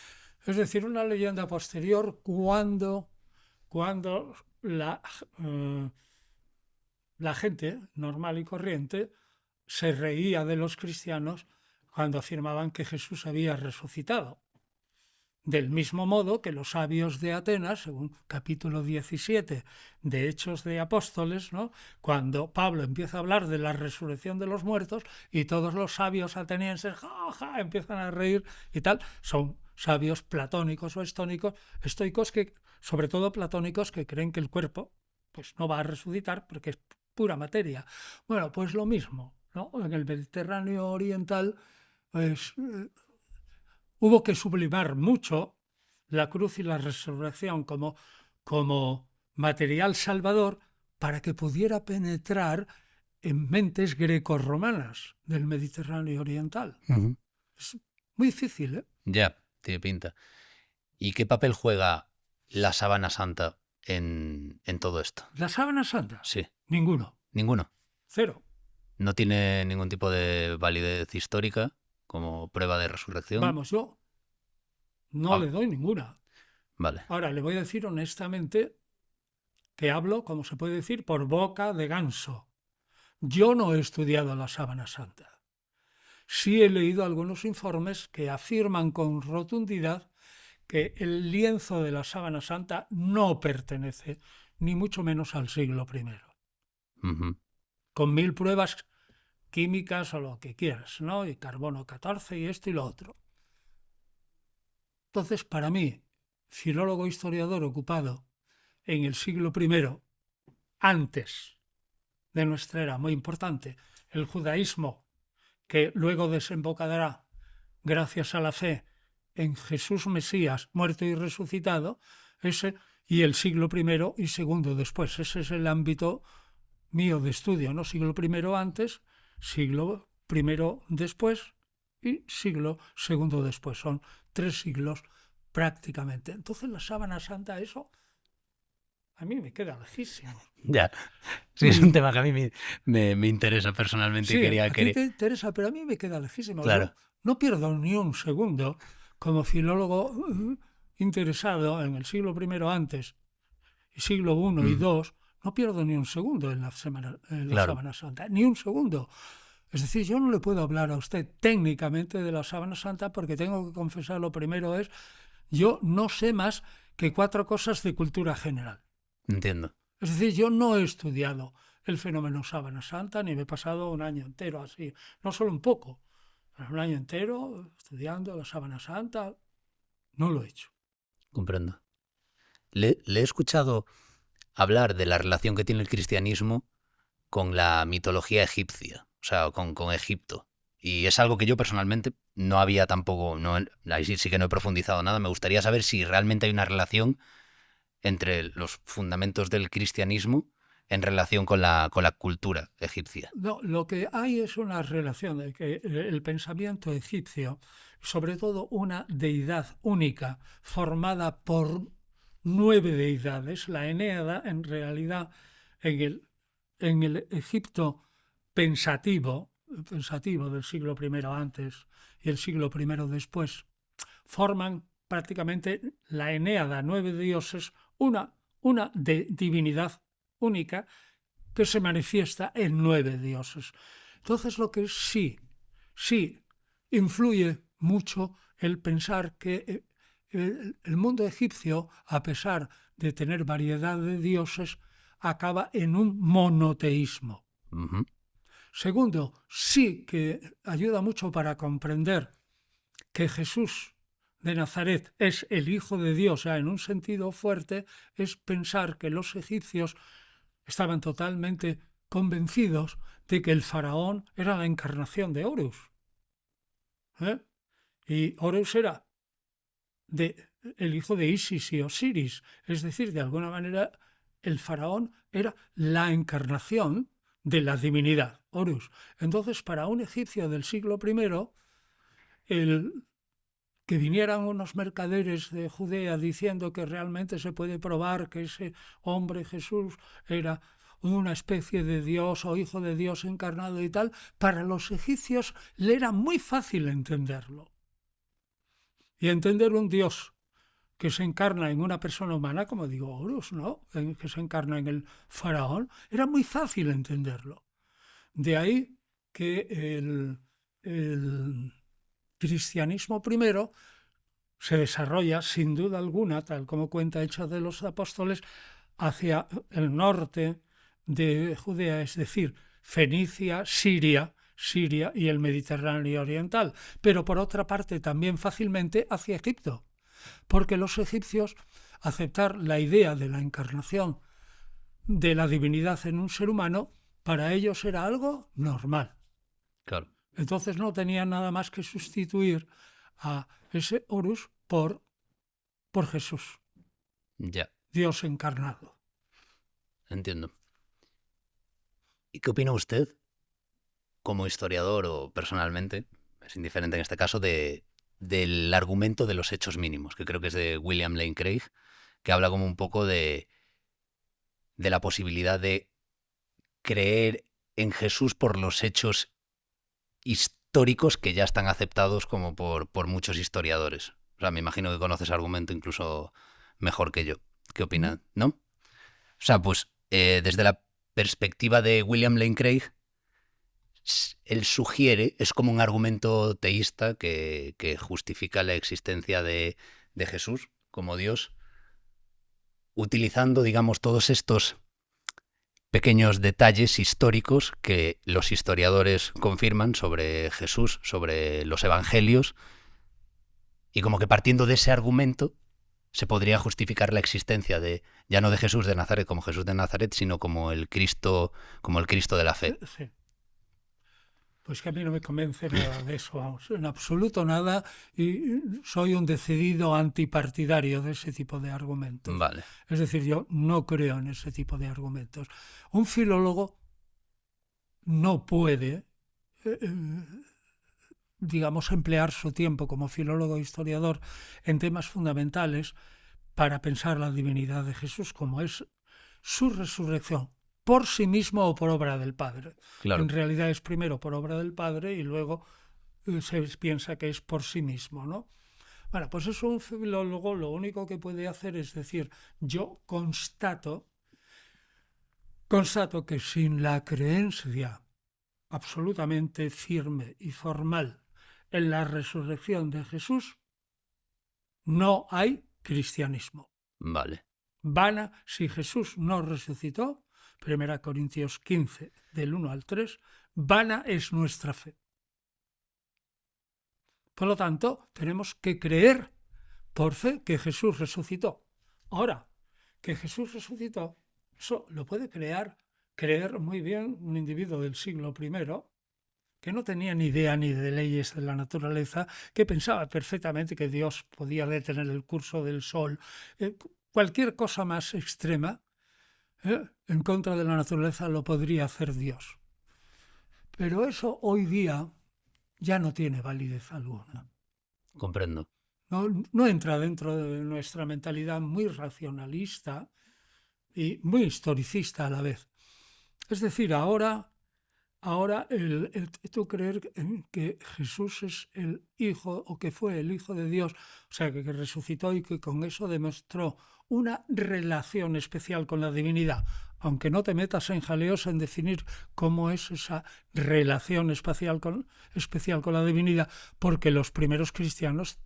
Es decir, una leyenda posterior cuando la gente normal y corriente se reía de los cristianos cuando afirmaban que Jesús había resucitado. Del mismo modo que los sabios de Atenas, según capítulo 17 de Hechos de Apóstoles, ¿no? Cuando Pablo empieza a hablar de la resurrección de los muertos y todos los sabios atenienses ¡ja, ja!, empiezan a reír y tal, son sabios platónicos o estoicos que, sobre todo platónicos, que creen que el cuerpo pues no va a resucitar porque es pura materia. Bueno, pues lo mismo, ¿no? En el Mediterráneo oriental, pues hubo que sublimar mucho la cruz y la resurrección como material salvador para que pudiera penetrar en mentes grecorromanas del Mediterráneo oriental. Uh-huh. Es muy difícil, ¿eh? Ya, tiene pinta. ¿Y qué papel juega la sábana santa en todo esto? ¿La sábana santa? Sí. Ninguno. ¿Ninguno? Cero. ¿No tiene ningún tipo de validez histórica como prueba de resurrección? Vamos, yo no le doy ninguna. Vale. Ahora, le voy a decir honestamente que hablo, como se puede decir, por boca de ganso. Yo no he estudiado la sábana santa. Sí he leído algunos informes que afirman con rotundidad que el lienzo de la sábana santa no pertenece, ni mucho menos al siglo I. Uh-huh. Con 1000 pruebas químicas o lo que quieras, ¿no? Y carbono 14 y esto y lo otro. Entonces, para mí, filólogo historiador ocupado en el siglo I, antes de nuestra era, muy importante, el judaísmo, que luego desembocará, gracias a la fe, en Jesús Mesías, muerto y resucitado, ese, y el siglo I y segundo después. Ese es el ámbito mío de estudio, ¿no? Siglo I antes, siglo I después y siglo II después. Son 3 siglos prácticamente. Entonces la sábana santa, eso a mí me queda lejísimo. Ya, sí, es un tema que a mí me interesa personalmente. Sí, y a ti te interesa, pero a mí me queda lejísimo. Claro. Yo no pierdo ni un segundo como filólogo interesado en el siglo I antes y siglo I y II, no pierdo ni un segundo en la sábana santa, ni un segundo. Es decir, yo no le puedo hablar a usted técnicamente de la sábana santa porque tengo que confesar, lo primero es, yo no sé más que 4 cosas de cultura general. Entiendo. Es decir, yo no he estudiado el fenómeno sábana santa, ni me he pasado un año entero así, no solo un poco, un año entero estudiando la sábana santa, no lo he hecho. Comprendo. Le he escuchado hablar de la relación que tiene el cristianismo con la mitología egipcia, o sea, con Egipto. Y es algo que yo personalmente no había tampoco, ahí sí que no he profundizado nada. Me gustaría saber si realmente hay una relación entre los fundamentos del cristianismo en relación con la cultura egipcia. No, lo que hay es una relación de que el pensamiento egipcio, sobre todo una deidad única formada por 9 deidades, la Enéada, en realidad en el Egipto pensativo del siglo I antes y el siglo I después, forman prácticamente la Enéada, 9 dioses, una de divinidad única que se manifiesta en 9 dioses. Entonces lo que sí influye mucho el pensar que el mundo egipcio, a pesar de tener variedad de dioses, acaba en un monoteísmo. Uh-huh. Segundo, sí que ayuda mucho para comprender que Jesús de Nazaret es el Hijo de Dios, en un sentido fuerte, es pensar que los egipcios estaban totalmente convencidos de que el faraón era la encarnación de Horus. Y Horus era el hijo de Isis y Osiris, es decir, de alguna manera el faraón era la encarnación de la divinidad, Horus. Entonces, para un egipcio del siglo I, que vinieran unos mercaderes de Judea diciendo que realmente se puede probar que ese hombre Jesús era una especie de Dios o hijo de Dios encarnado y tal, para los egipcios le era muy fácil entenderlo. Y entender un Dios que se encarna en una persona humana, como digo Horus, ¿no? Que se encarna en el faraón, era muy fácil entenderlo. De ahí que el cristianismo primero se desarrolla sin duda alguna, tal como cuenta Hechos de los Apóstoles, hacia el norte de Judea, es decir, Fenicia, Siria y el Mediterráneo oriental, pero por otra parte también fácilmente hacia Egipto, porque los egipcios aceptar la idea de la encarnación de la divinidad en un ser humano, para ellos era algo normal. Claro. Entonces no tenían nada más que sustituir a ese Horus por Jesús, Ya, Dios encarnado. entiendo. ¿Y qué opina usted, como historiador o personalmente, es indiferente en este caso, del argumento de los hechos mínimos, que creo que es de William Lane Craig, que habla como un poco de la posibilidad de creer en Jesús por los hechos históricos que ya están aceptados como por muchos historiadores? O sea, me imagino que conoces ese argumento incluso mejor que yo. ¿Qué opina? ¿No? O sea, pues desde la perspectiva de William Lane Craig, él sugiere, es como un argumento teísta que justifica la existencia de Jesús como Dios, utilizando, digamos, todos estos pequeños detalles históricos que los historiadores confirman sobre Jesús, sobre los evangelios, y como que partiendo de ese argumento se podría justificar la existencia de, ya no de Jesús de Nazaret como Jesús de Nazaret, sino como el Cristo de la fe. Sí. Pues que a mí no me convence nada de eso, vamos, en absoluto nada, y soy un decidido antipartidario de ese tipo de argumentos. Vale. Es decir, yo no creo en ese tipo de argumentos. Un filólogo no puede, digamos, emplear su tiempo como filólogo e historiador en temas fundamentales para pensar la divinidad de Jesús, como es su resurrección, por sí mismo o por obra del Padre. Claro. En realidad es primero por obra del Padre y luego se piensa que es por sí mismo, ¿no? Bueno, pues eso un filólogo lo único que puede hacer es decir, yo constato que sin la creencia absolutamente firme y formal en la resurrección de Jesús, no hay cristianismo. Vale. Vana, si Jesús no resucitó, 1 Corintios 15, del 1 al 3, vana es nuestra fe. Por lo tanto, tenemos que creer por fe que Jesús resucitó. Ahora, que Jesús resucitó, eso lo puede creer muy bien un individuo del siglo I, que no tenía ni idea ni de leyes de la naturaleza, que pensaba perfectamente que Dios podía detener el curso del sol, cualquier cosa más extrema, en contra de la naturaleza lo podría hacer Dios. Pero eso hoy día ya no tiene validez alguna. Comprendo. No entra dentro de nuestra mentalidad muy racionalista y muy historicista a la vez. Es decir, ahora tú creer que Jesús es el Hijo o que fue el Hijo de Dios, o sea, que resucitó y que con eso demostró una relación especial con la divinidad, aunque no te metas en jaleos en definir cómo es esa relación especial con la divinidad, porque los primeros cristianos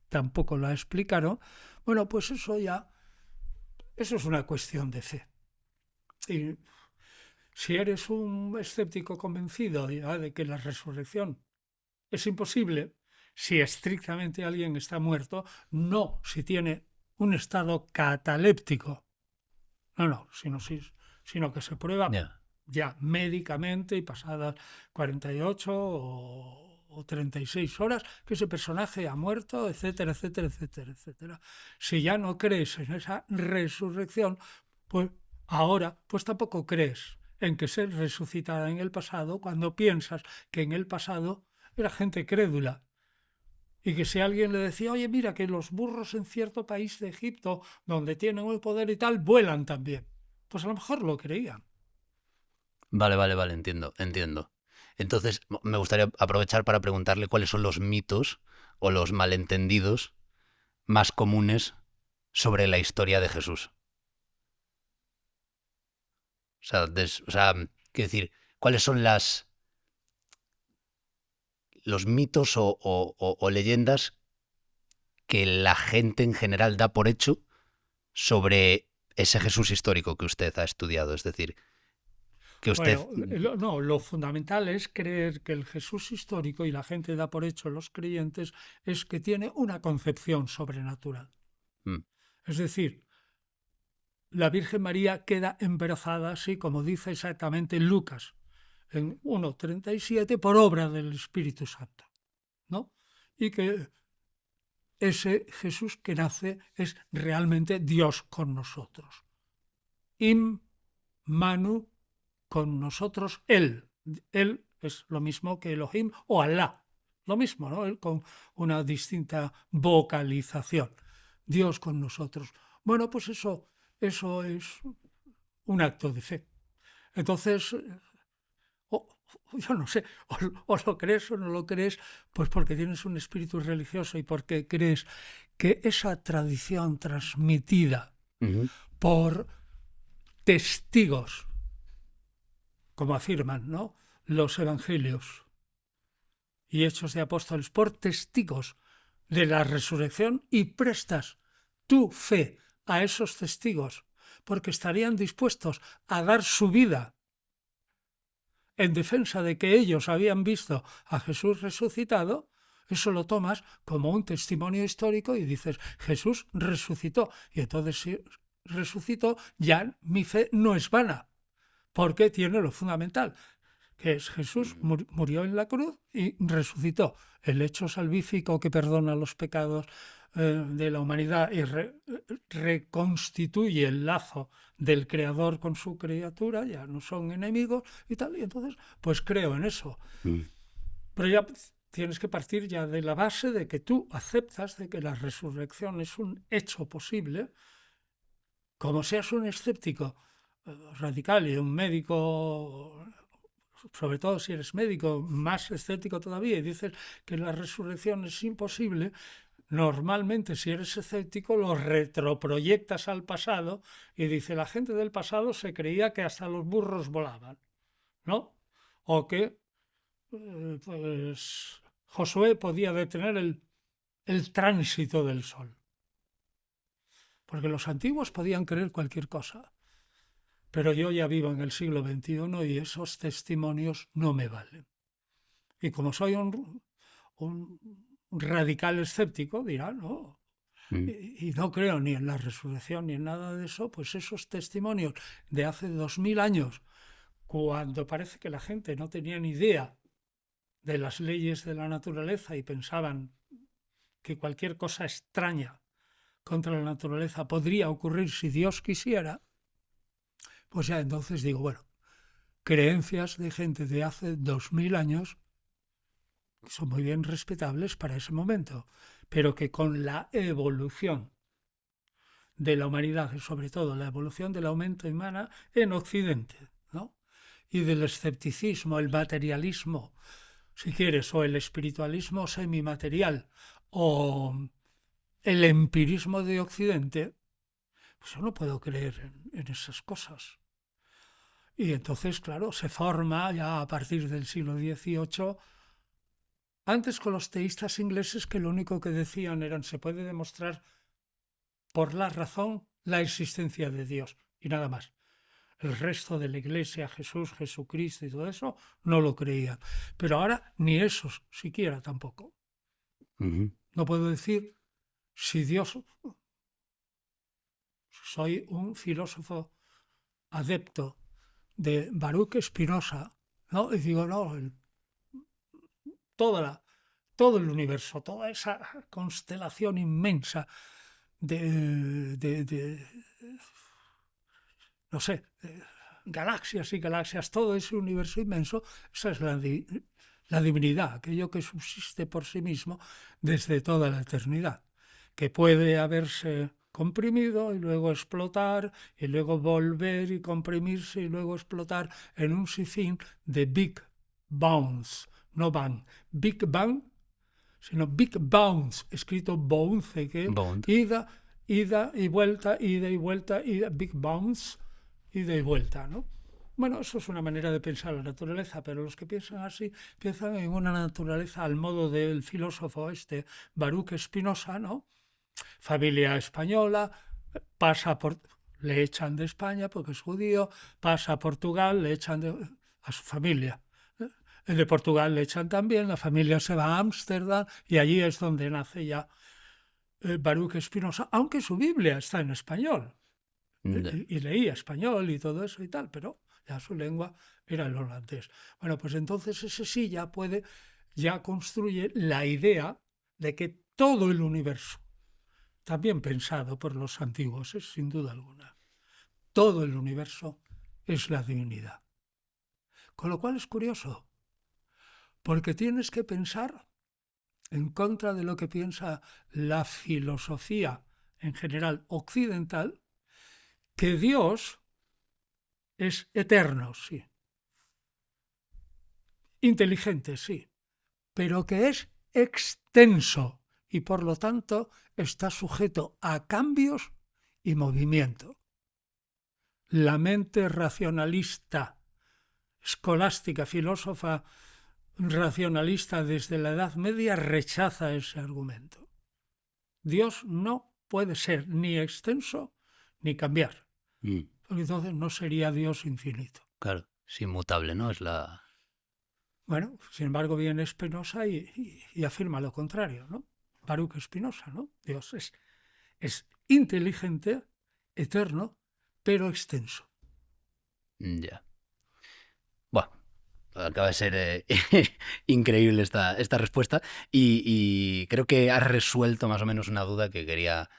tampoco la explicaron. Bueno, pues eso es una cuestión de fe. Y si eres un escéptico convencido de que la resurrección es imposible, si estrictamente alguien está muerto, no si tiene un estado cataléptico, sino que se prueba ya médicamente y pasadas 48 o 36 horas que ese personaje ha muerto, etcétera, etcétera, etcétera, etcétera. Si ya no crees en esa resurrección, pues ahora pues tampoco crees en que se resucitará en el pasado cuando piensas que en el pasado era gente crédula. Y que si alguien le decía, oye, mira que los burros en cierto país de Egipto, donde tienen el poder y tal, vuelan también. Pues a lo mejor lo creían. Vale, entiendo. Entonces, me gustaría aprovechar para preguntarle cuáles son los mitos o los malentendidos más comunes sobre la historia de Jesús. O sea, quiero decir, ¿cuáles son los mitos o leyendas que la gente en general da por hecho sobre ese Jesús histórico que usted ha estudiado? Es decir, que usted... Bueno, lo fundamental es creer que el Jesús histórico, y la gente da por hecho, los creyentes, es que tiene una concepción sobrenatural. Es decir, la Virgen María queda embarazada, así como dice exactamente Lucas, en 1:37, por obra del Espíritu Santo, ¿no? Y que ese Jesús que nace es realmente Dios con nosotros. Im Manu, con nosotros, Él. Él es lo mismo que Elohim o Alá. Lo mismo, ¿no? Él con una distinta vocalización. Dios con nosotros. Bueno, pues eso es un acto de fe. Entonces, yo no sé, o lo crees o no lo crees, pues porque tienes un espíritu religioso y porque crees que esa tradición transmitida por testigos, como afirman, ¿no?, los evangelios y Hechos de Apóstoles, por testigos de la resurrección, y prestas tu fe a esos testigos porque estarían dispuestos a dar su vida en defensa de que ellos habían visto a Jesús resucitado, eso lo tomas como un testimonio histórico y dices, Jesús resucitó. Y entonces, si resucitó, ya mi fe no es vana, porque tiene lo fundamental, que es Jesús murió en la cruz y resucitó. El hecho salvífico que perdona los pecados de la humanidad y reconstituye el lazo del Creador con su criatura, ya no son enemigos y tal, y entonces pues creo en eso. Pero ya tienes que partir ya de la base de que tú aceptas de que la resurrección es un hecho posible, como seas un escéptico radical y un médico, sobre todo si eres médico, más escéptico todavía, y dices que la resurrección es imposible. Normalmente, si eres escéptico, lo retroproyectas al pasado y dice, la gente del pasado se creía que hasta los burros volaban, ¿no? O que pues Josué podía detener el tránsito del sol. Porque los antiguos podían creer cualquier cosa. Pero yo ya vivo en el siglo XXI y esos testimonios no me valen. Y como soy un radical escéptico, dirá, no, y no creo ni en la resurrección ni en nada de eso, pues esos testimonios de hace 2000 años, cuando parece que la gente no tenía ni idea de las leyes de la naturaleza y pensaban que cualquier cosa extraña contra la naturaleza podría ocurrir si Dios quisiera, pues ya entonces digo, bueno, creencias de gente de hace 2000 años son muy bien respetables para ese momento, pero que con la evolución de la humanidad, y sobre todo la evolución de la mente humana en Occidente, ¿no?, y del escepticismo, el materialismo, si quieres, o el espiritualismo semimaterial, o el empirismo de Occidente, pues yo no puedo creer en esas cosas. Y entonces, claro, se forma ya a partir del siglo XVIII, antes con los teístas ingleses, que lo único que decían eran se puede demostrar por la razón la existencia de Dios y nada más. El resto de la Iglesia, Jesús, Jesucristo y todo eso, no lo creían. Pero ahora ni esos siquiera tampoco. No puedo decir si Dios... Soy un filósofo adepto de Baruch Spinoza, ¿no? Y digo, no, todo el universo, toda esa constelación inmensa de no sé, galaxias y galaxias, todo ese universo inmenso, esa es la divinidad, aquello que subsiste por sí mismo desde toda la eternidad, que puede haberse comprimido y luego explotar y luego volver y comprimirse y luego explotar en un sinfín de Big Bounce, no Bang, Big Bang, sino Big Bounce, escrito bounce, que ida y vuelta, Big Bounce, ida y vuelta, ¿no? Bueno, eso es una manera de pensar la naturaleza, pero los que piensan así piensan en una naturaleza al modo del filósofo Baruch Spinoza, ¿no?, familia española, pasa por... le echan de España porque es judío, pasa a Portugal, le echan a su familia. El de Portugal le echan también, la familia se va a Ámsterdam y allí es donde nace ya Baruch Spinoza, aunque su Biblia está en español. Y leía español y todo eso y tal, pero ya su lengua era el holandés. Bueno, pues entonces ese sí ya construye la idea de que todo el universo, también pensado por los antiguos, sin duda alguna, todo el universo es la divinidad. Con lo cual es curioso, porque tienes que pensar en contra de lo que piensa la filosofía en general occidental, que Dios es eterno, sí, inteligente, sí, pero que es extenso y por lo tanto está sujeto a cambios y movimiento. La mente racionalista, escolástica, filósofa racionalista desde la Edad Media rechaza ese argumento. Dios no puede ser ni extenso ni cambiar, porque entonces no sería Dios infinito. Claro, es inmutable, ¿no? Es la... Bueno, sin embargo viene Spinoza y afirma lo contrario, ¿no? Baruch Spinoza, ¿no? Dios es inteligente, eterno, pero extenso. Ya. Bueno, acaba de ser increíble esta respuesta y creo que has resuelto más o menos una duda que quería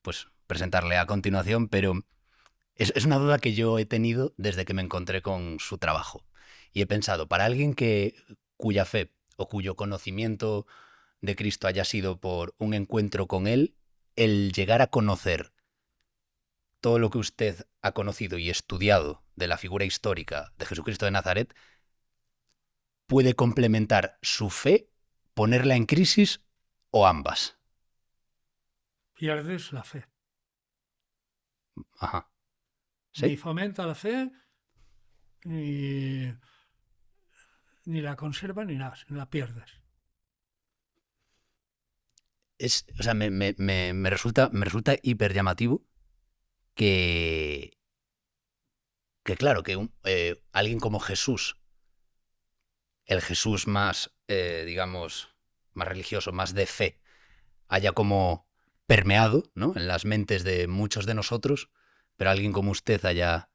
pues presentarle a continuación, pero es una duda que yo he tenido desde que me encontré con su trabajo. Y he pensado, para alguien cuya fe o cuyo conocimiento de Cristo haya sido por un encuentro con Él, el llegar a conocer todo lo que usted ha conocido y estudiado de la figura histórica de Jesucristo de Nazaret, puede complementar su fe, ponerla en crisis o ambas. Pierdes la fe. Ajá. ¿Sí? Ni fomenta la fe, ni la conserva, ni nada, la pierdes. O sea, me resulta hiper llamativo que claro, que alguien como Jesús, el Jesús más, digamos, más religioso, más de fe, haya como permeado, ¿no?, en las mentes de muchos de nosotros, pero alguien como usted haya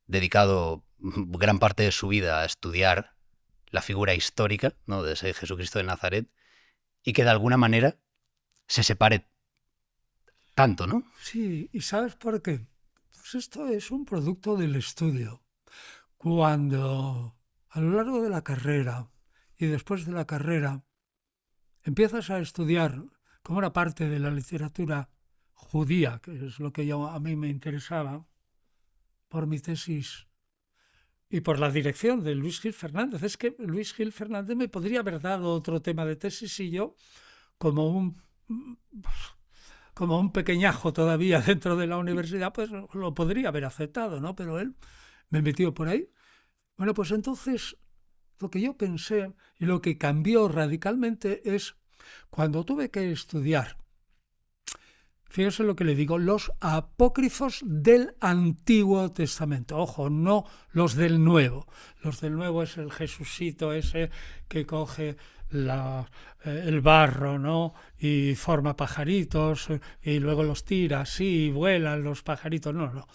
dedicado gran parte de su vida a estudiar la figura histórica, ¿no?, de ese Jesucristo de Nazaret, y que de alguna manera se separe tanto, ¿no? Sí, ¿y sabes por qué? Pues esto es un producto del estudio. Cuando a lo largo de la carrera y después de la carrera empiezas a estudiar como una parte de la literatura judía, que es lo que a mí me interesaba, por mi tesis y por la dirección de Luis Gil Fernández. Es que Luis Gil Fernández me podría haber dado otro tema de tesis y yo, como un pequeñajo todavía dentro de la universidad, pues lo podría haber aceptado, ¿no? Pero él me metió por ahí. Bueno, pues entonces lo que yo pensé y lo que cambió radicalmente es cuando tuve que estudiar, fíjese lo que le digo, los apócrifos del Antiguo Testamento. Ojo, no los del Nuevo. Los del Nuevo es el Jesucito ese que coge el barro, ¿no?, y forma pajaritos y luego los tira así y vuelan los pajaritos. No.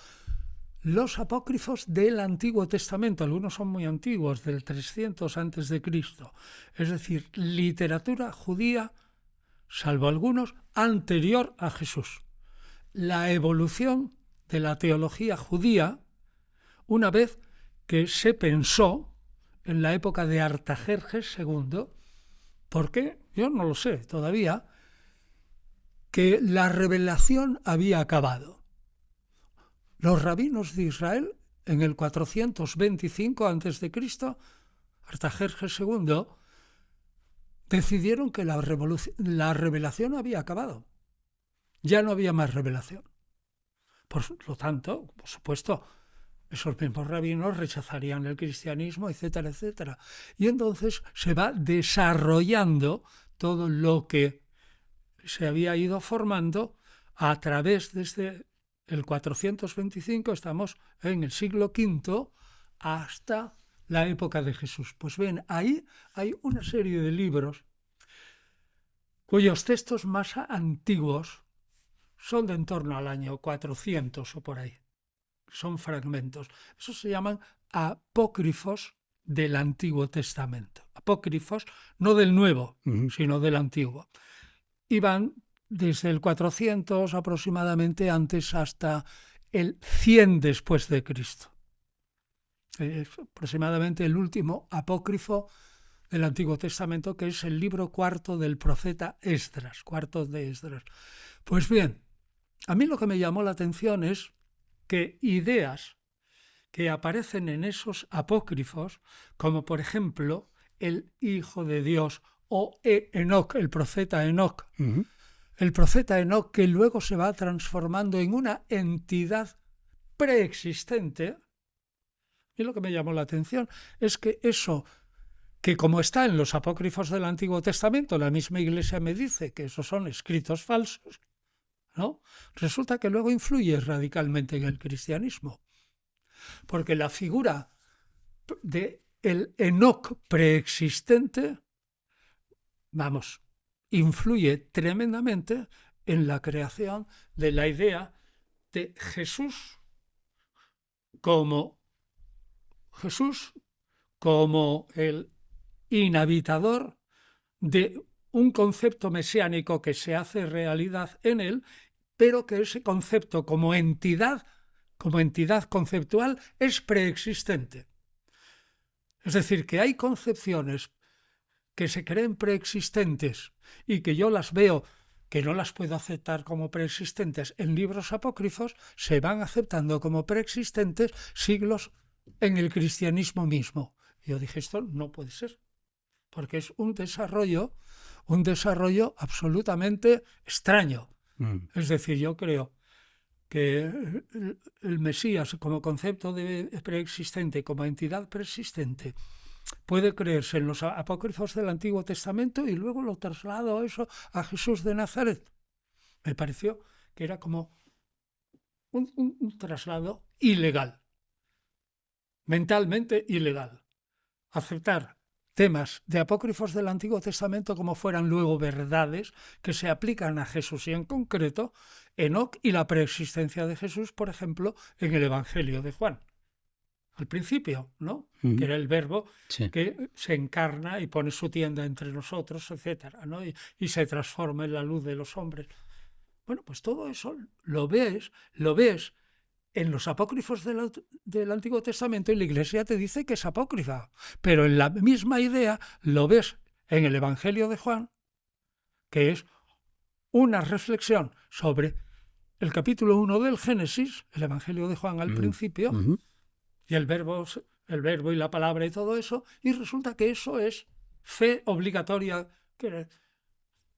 Los apócrifos del Antiguo Testamento, algunos son muy antiguos, del 300 a.C., es decir, literatura judía, salvo algunos, anterior a Jesús. La evolución de la teología judía, una vez que se pensó en la época de Artajerjes II, ¿por qué? Yo no lo sé todavía, que la revelación había acabado. Los rabinos de Israel, en el 425 a.C., Artajerjes II, decidieron que la revelación había acabado. Ya no había más revelación. Por lo tanto, por supuesto, esos mismos rabinos rechazarían el cristianismo, etcétera, etcétera. Y entonces se va desarrollando todo lo que se había ido formando a través desde el 425, estamos en el siglo V, hasta la época de Jesús. Pues bien, ahí hay una serie de libros cuyos textos más antiguos son de en torno al año 400 o por ahí. Son fragmentos. Esos se llaman apócrifos del Antiguo Testamento. Apócrifos, no del Nuevo, sino del Antiguo. Y van desde el 400 aproximadamente antes hasta el 100 después de Cristo. Aproximadamente el último apócrifo del Antiguo Testamento, que es el libro cuarto del profeta Esdras, cuarto de Esdras. Pues bien, a mí lo que me llamó la atención es que ideas que aparecen en esos apócrifos, como por ejemplo el Hijo de Dios o Enoc, el profeta Enoc, el profeta Enoc que luego se va transformando en una entidad preexistente. Y lo que me llamó la atención es que eso, que como está en los apócrifos del Antiguo Testamento, la misma Iglesia me dice que esos son escritos falsos, ¿no? Resulta que luego influye radicalmente en el cristianismo. Porque la figura de el Enoc preexistente, influye tremendamente en la creación de la idea de Jesús como el inhabitador de un concepto mesiánico que se hace realidad en él, pero que ese concepto como entidad conceptual es preexistente. Es decir, que hay concepciones que se creen preexistentes y que yo las veo que no las puedo aceptar como preexistentes en libros apócrifos, se van aceptando como preexistentes siglos en el cristianismo mismo. Yo dije, esto no puede ser, porque es un desarrollo absolutamente extraño. Es decir, yo creo que el Mesías como concepto de preexistente, como entidad preexistente, puede creerse en los apócrifos del Antiguo Testamento y luego lo traslado eso a Jesús de Nazaret. Me pareció que era como un traslado ilegal, mentalmente ilegal. Aceptar temas de apócrifos del Antiguo Testamento como fueran luego verdades que se aplican a Jesús y en concreto Enoc y la preexistencia de Jesús, por ejemplo, en el Evangelio de Juan. Al principio, ¿no? Que era el verbo que se encarna y pone su tienda entre nosotros, etcétera, ¿no? Y se transforma en la luz de los hombres. Bueno, pues todo eso lo ves en los apócrifos del Antiguo Testamento y la Iglesia te dice que es apócrifa, pero en la misma idea lo ves en el Evangelio de Juan, que es una reflexión sobre el capítulo 1 del Génesis, el Evangelio de Juan al principio, y el verbo y la palabra y todo eso, y resulta que eso es fe obligatoria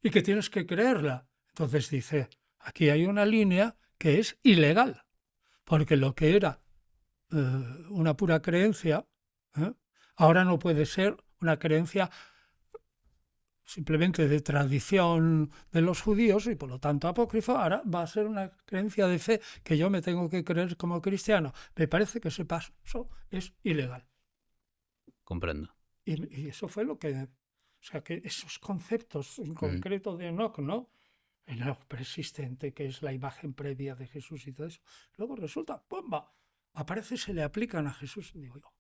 y que tienes que creerla. Entonces dice, aquí hay una línea que es ilegal, porque lo que era una pura creencia, ahora no puede ser una creencia simplemente de tradición de los judíos y por lo tanto apócrifo, ahora va a ser una creencia de fe que yo me tengo que creer como cristiano. Me parece que ese paso es ilegal. Comprendo. Y eso fue lo que... O sea, que esos conceptos en concreto de Enoc, ¿no? Enoc preexistente, que es la imagen previa de Jesús y todo eso. Luego resulta, ¡pumba! Aparece y se le aplican a Jesús. Y digo yo,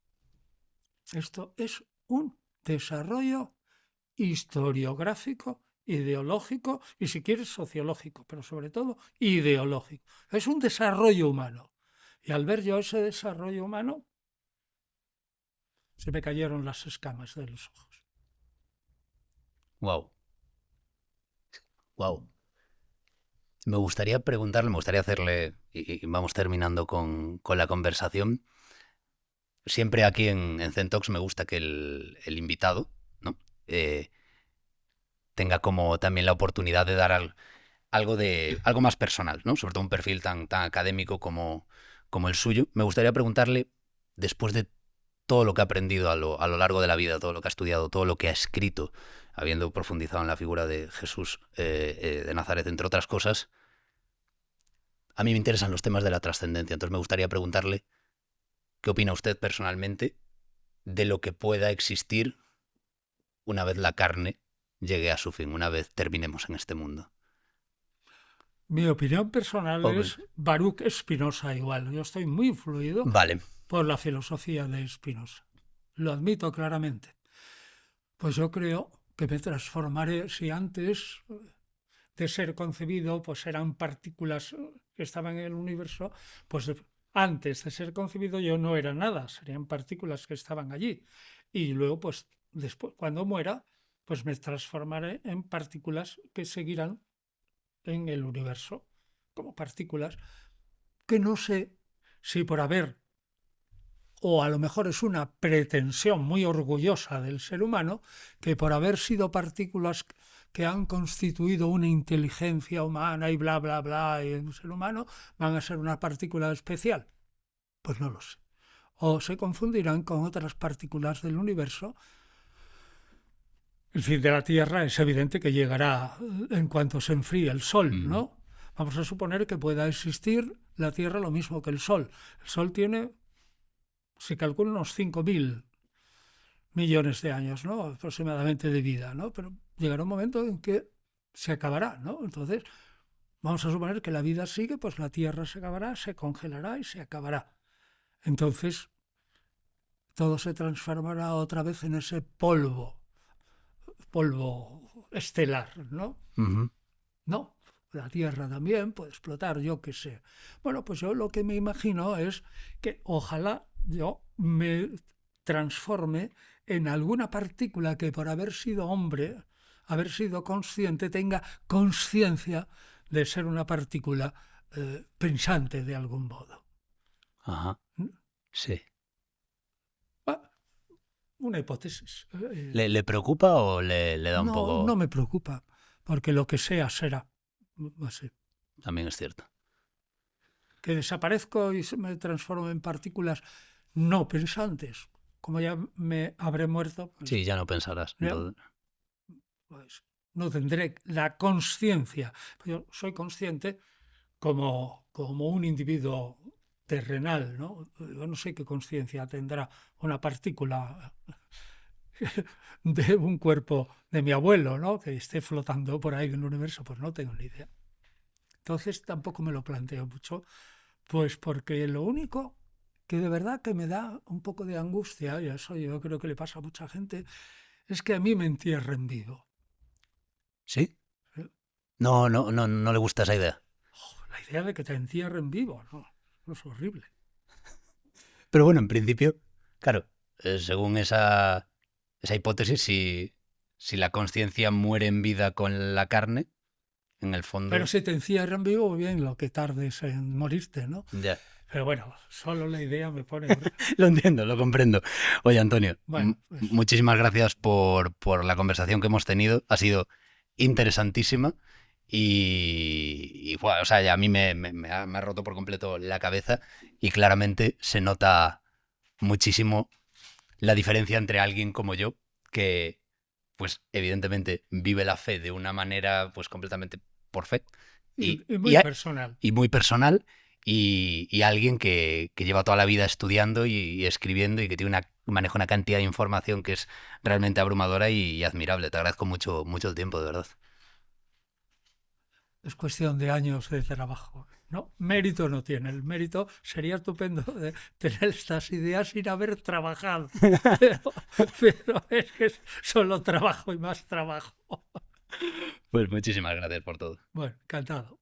esto es un desarrollo historiográfico, ideológico y si quieres sociológico, pero sobre todo ideológico. Es un desarrollo humano. Y al ver yo ese desarrollo humano, se me cayeron las escamas de los ojos. Wow. Me gustaría hacerle, y vamos terminando con la conversación. Siempre aquí en Zen-Talks me gusta que el invitado, ¿no? Tenga como también la oportunidad de dar algo más personal, ¿no? Sobre todo un perfil tan académico como el suyo. Me gustaría preguntarle, después de todo lo que ha aprendido a lo largo de la vida, todo lo que ha estudiado, todo lo que ha escrito, habiendo profundizado en la figura de Jesús de Nazaret, entre otras cosas, a mí me interesan los temas de la trascendencia. Entonces me gustaría preguntarle qué opina usted personalmente de lo que pueda existir una vez la carne llegue a su fin, una vez terminemos en este mundo. Mi opinión personal es Baruch Spinoza igual. Yo estoy muy influido por la filosofía de Spinoza. Lo admito claramente. Pues yo creo que me transformaré, si antes de ser concebido pues eran partículas que estaban en el universo, pues antes de ser concebido yo no era nada, serían partículas que estaban allí. Y luego, pues después, cuando muera, pues me transformaré en partículas que seguirán en el universo, como partículas que no sé si por haber, o a lo mejor es una pretensión muy orgullosa del ser humano, que por haber sido partículas que han constituido una inteligencia humana y bla, bla, bla, y un ser humano, van a ser una partícula especial. Pues no lo sé. O se confundirán con otras partículas del universo. El fin de la Tierra es evidente que llegará en cuanto se enfríe el Sol, ¿no? Vamos a suponer que pueda existir la Tierra lo mismo que el Sol. El Sol tiene, se calcula, unos 5.000 millones de años, ¿no? Aproximadamente de vida, ¿no? Pero llegará un momento en que se acabará, ¿no? Entonces, vamos a suponer que la vida sigue, pues la Tierra se acabará, se congelará y se acabará. Entonces, todo se transformará otra vez en ese polvo estelar, ¿no? No, la Tierra también puede explotar, yo qué sé. Bueno, pues yo lo que me imagino es que ojalá yo me transforme en alguna partícula que por haber sido hombre, haber sido consciente, tenga conciencia de ser una partícula pensante de algún modo. Ajá, sí. Una hipótesis. ¿Le preocupa o le da un poco...? No me preocupa, porque lo que sea será. Así. También es cierto. Que desaparezco y me transformo en partículas no pensantes. Como ya me habré muerto... Pues, sí, ya no pensarás. Pues no tendré la conciencia. Yo soy consciente como un individuo terrenal, ¿no? Yo no sé qué conciencia tendrá una partícula de un cuerpo de mi abuelo, ¿no? Que esté flotando por ahí en el universo, pues no tengo ni idea. Entonces tampoco me lo planteo mucho, pues porque lo único que de verdad que me da un poco de angustia, y eso yo creo que le pasa a mucha gente, es que a mí me entierren vivo. ¿Sí? No le gusta esa idea. La idea de que te entierren vivo, no es horrible. Pero bueno, en principio, claro, según esa hipótesis, si la conciencia muere en vida con la carne, en el fondo... Pero si te encierran vivo, bien, lo que tardes en morirte, ¿no? Ya. Pero bueno, solo la idea me pone... Lo entiendo, lo comprendo. Oye, Antonio, bueno, pues... muchísimas gracias por la conversación que hemos tenido. Ha sido interesantísima y bueno, o sea, ya a mí me ha roto por completo la cabeza y claramente se nota muchísimo la diferencia entre alguien como yo, que pues evidentemente vive la fe de una manera pues completamente por fe y muy personal. Y muy personal. Y alguien que lleva toda la vida estudiando y escribiendo y que maneja una cantidad de información que es realmente abrumadora y admirable. Te agradezco mucho el tiempo, de verdad. Es cuestión de años de trabajo. No, mérito no tiene. El mérito sería estupendo de tener estas ideas sin haber trabajado. Pero es que es solo trabajo y más trabajo. Pues muchísimas gracias por todo. Bueno, encantado.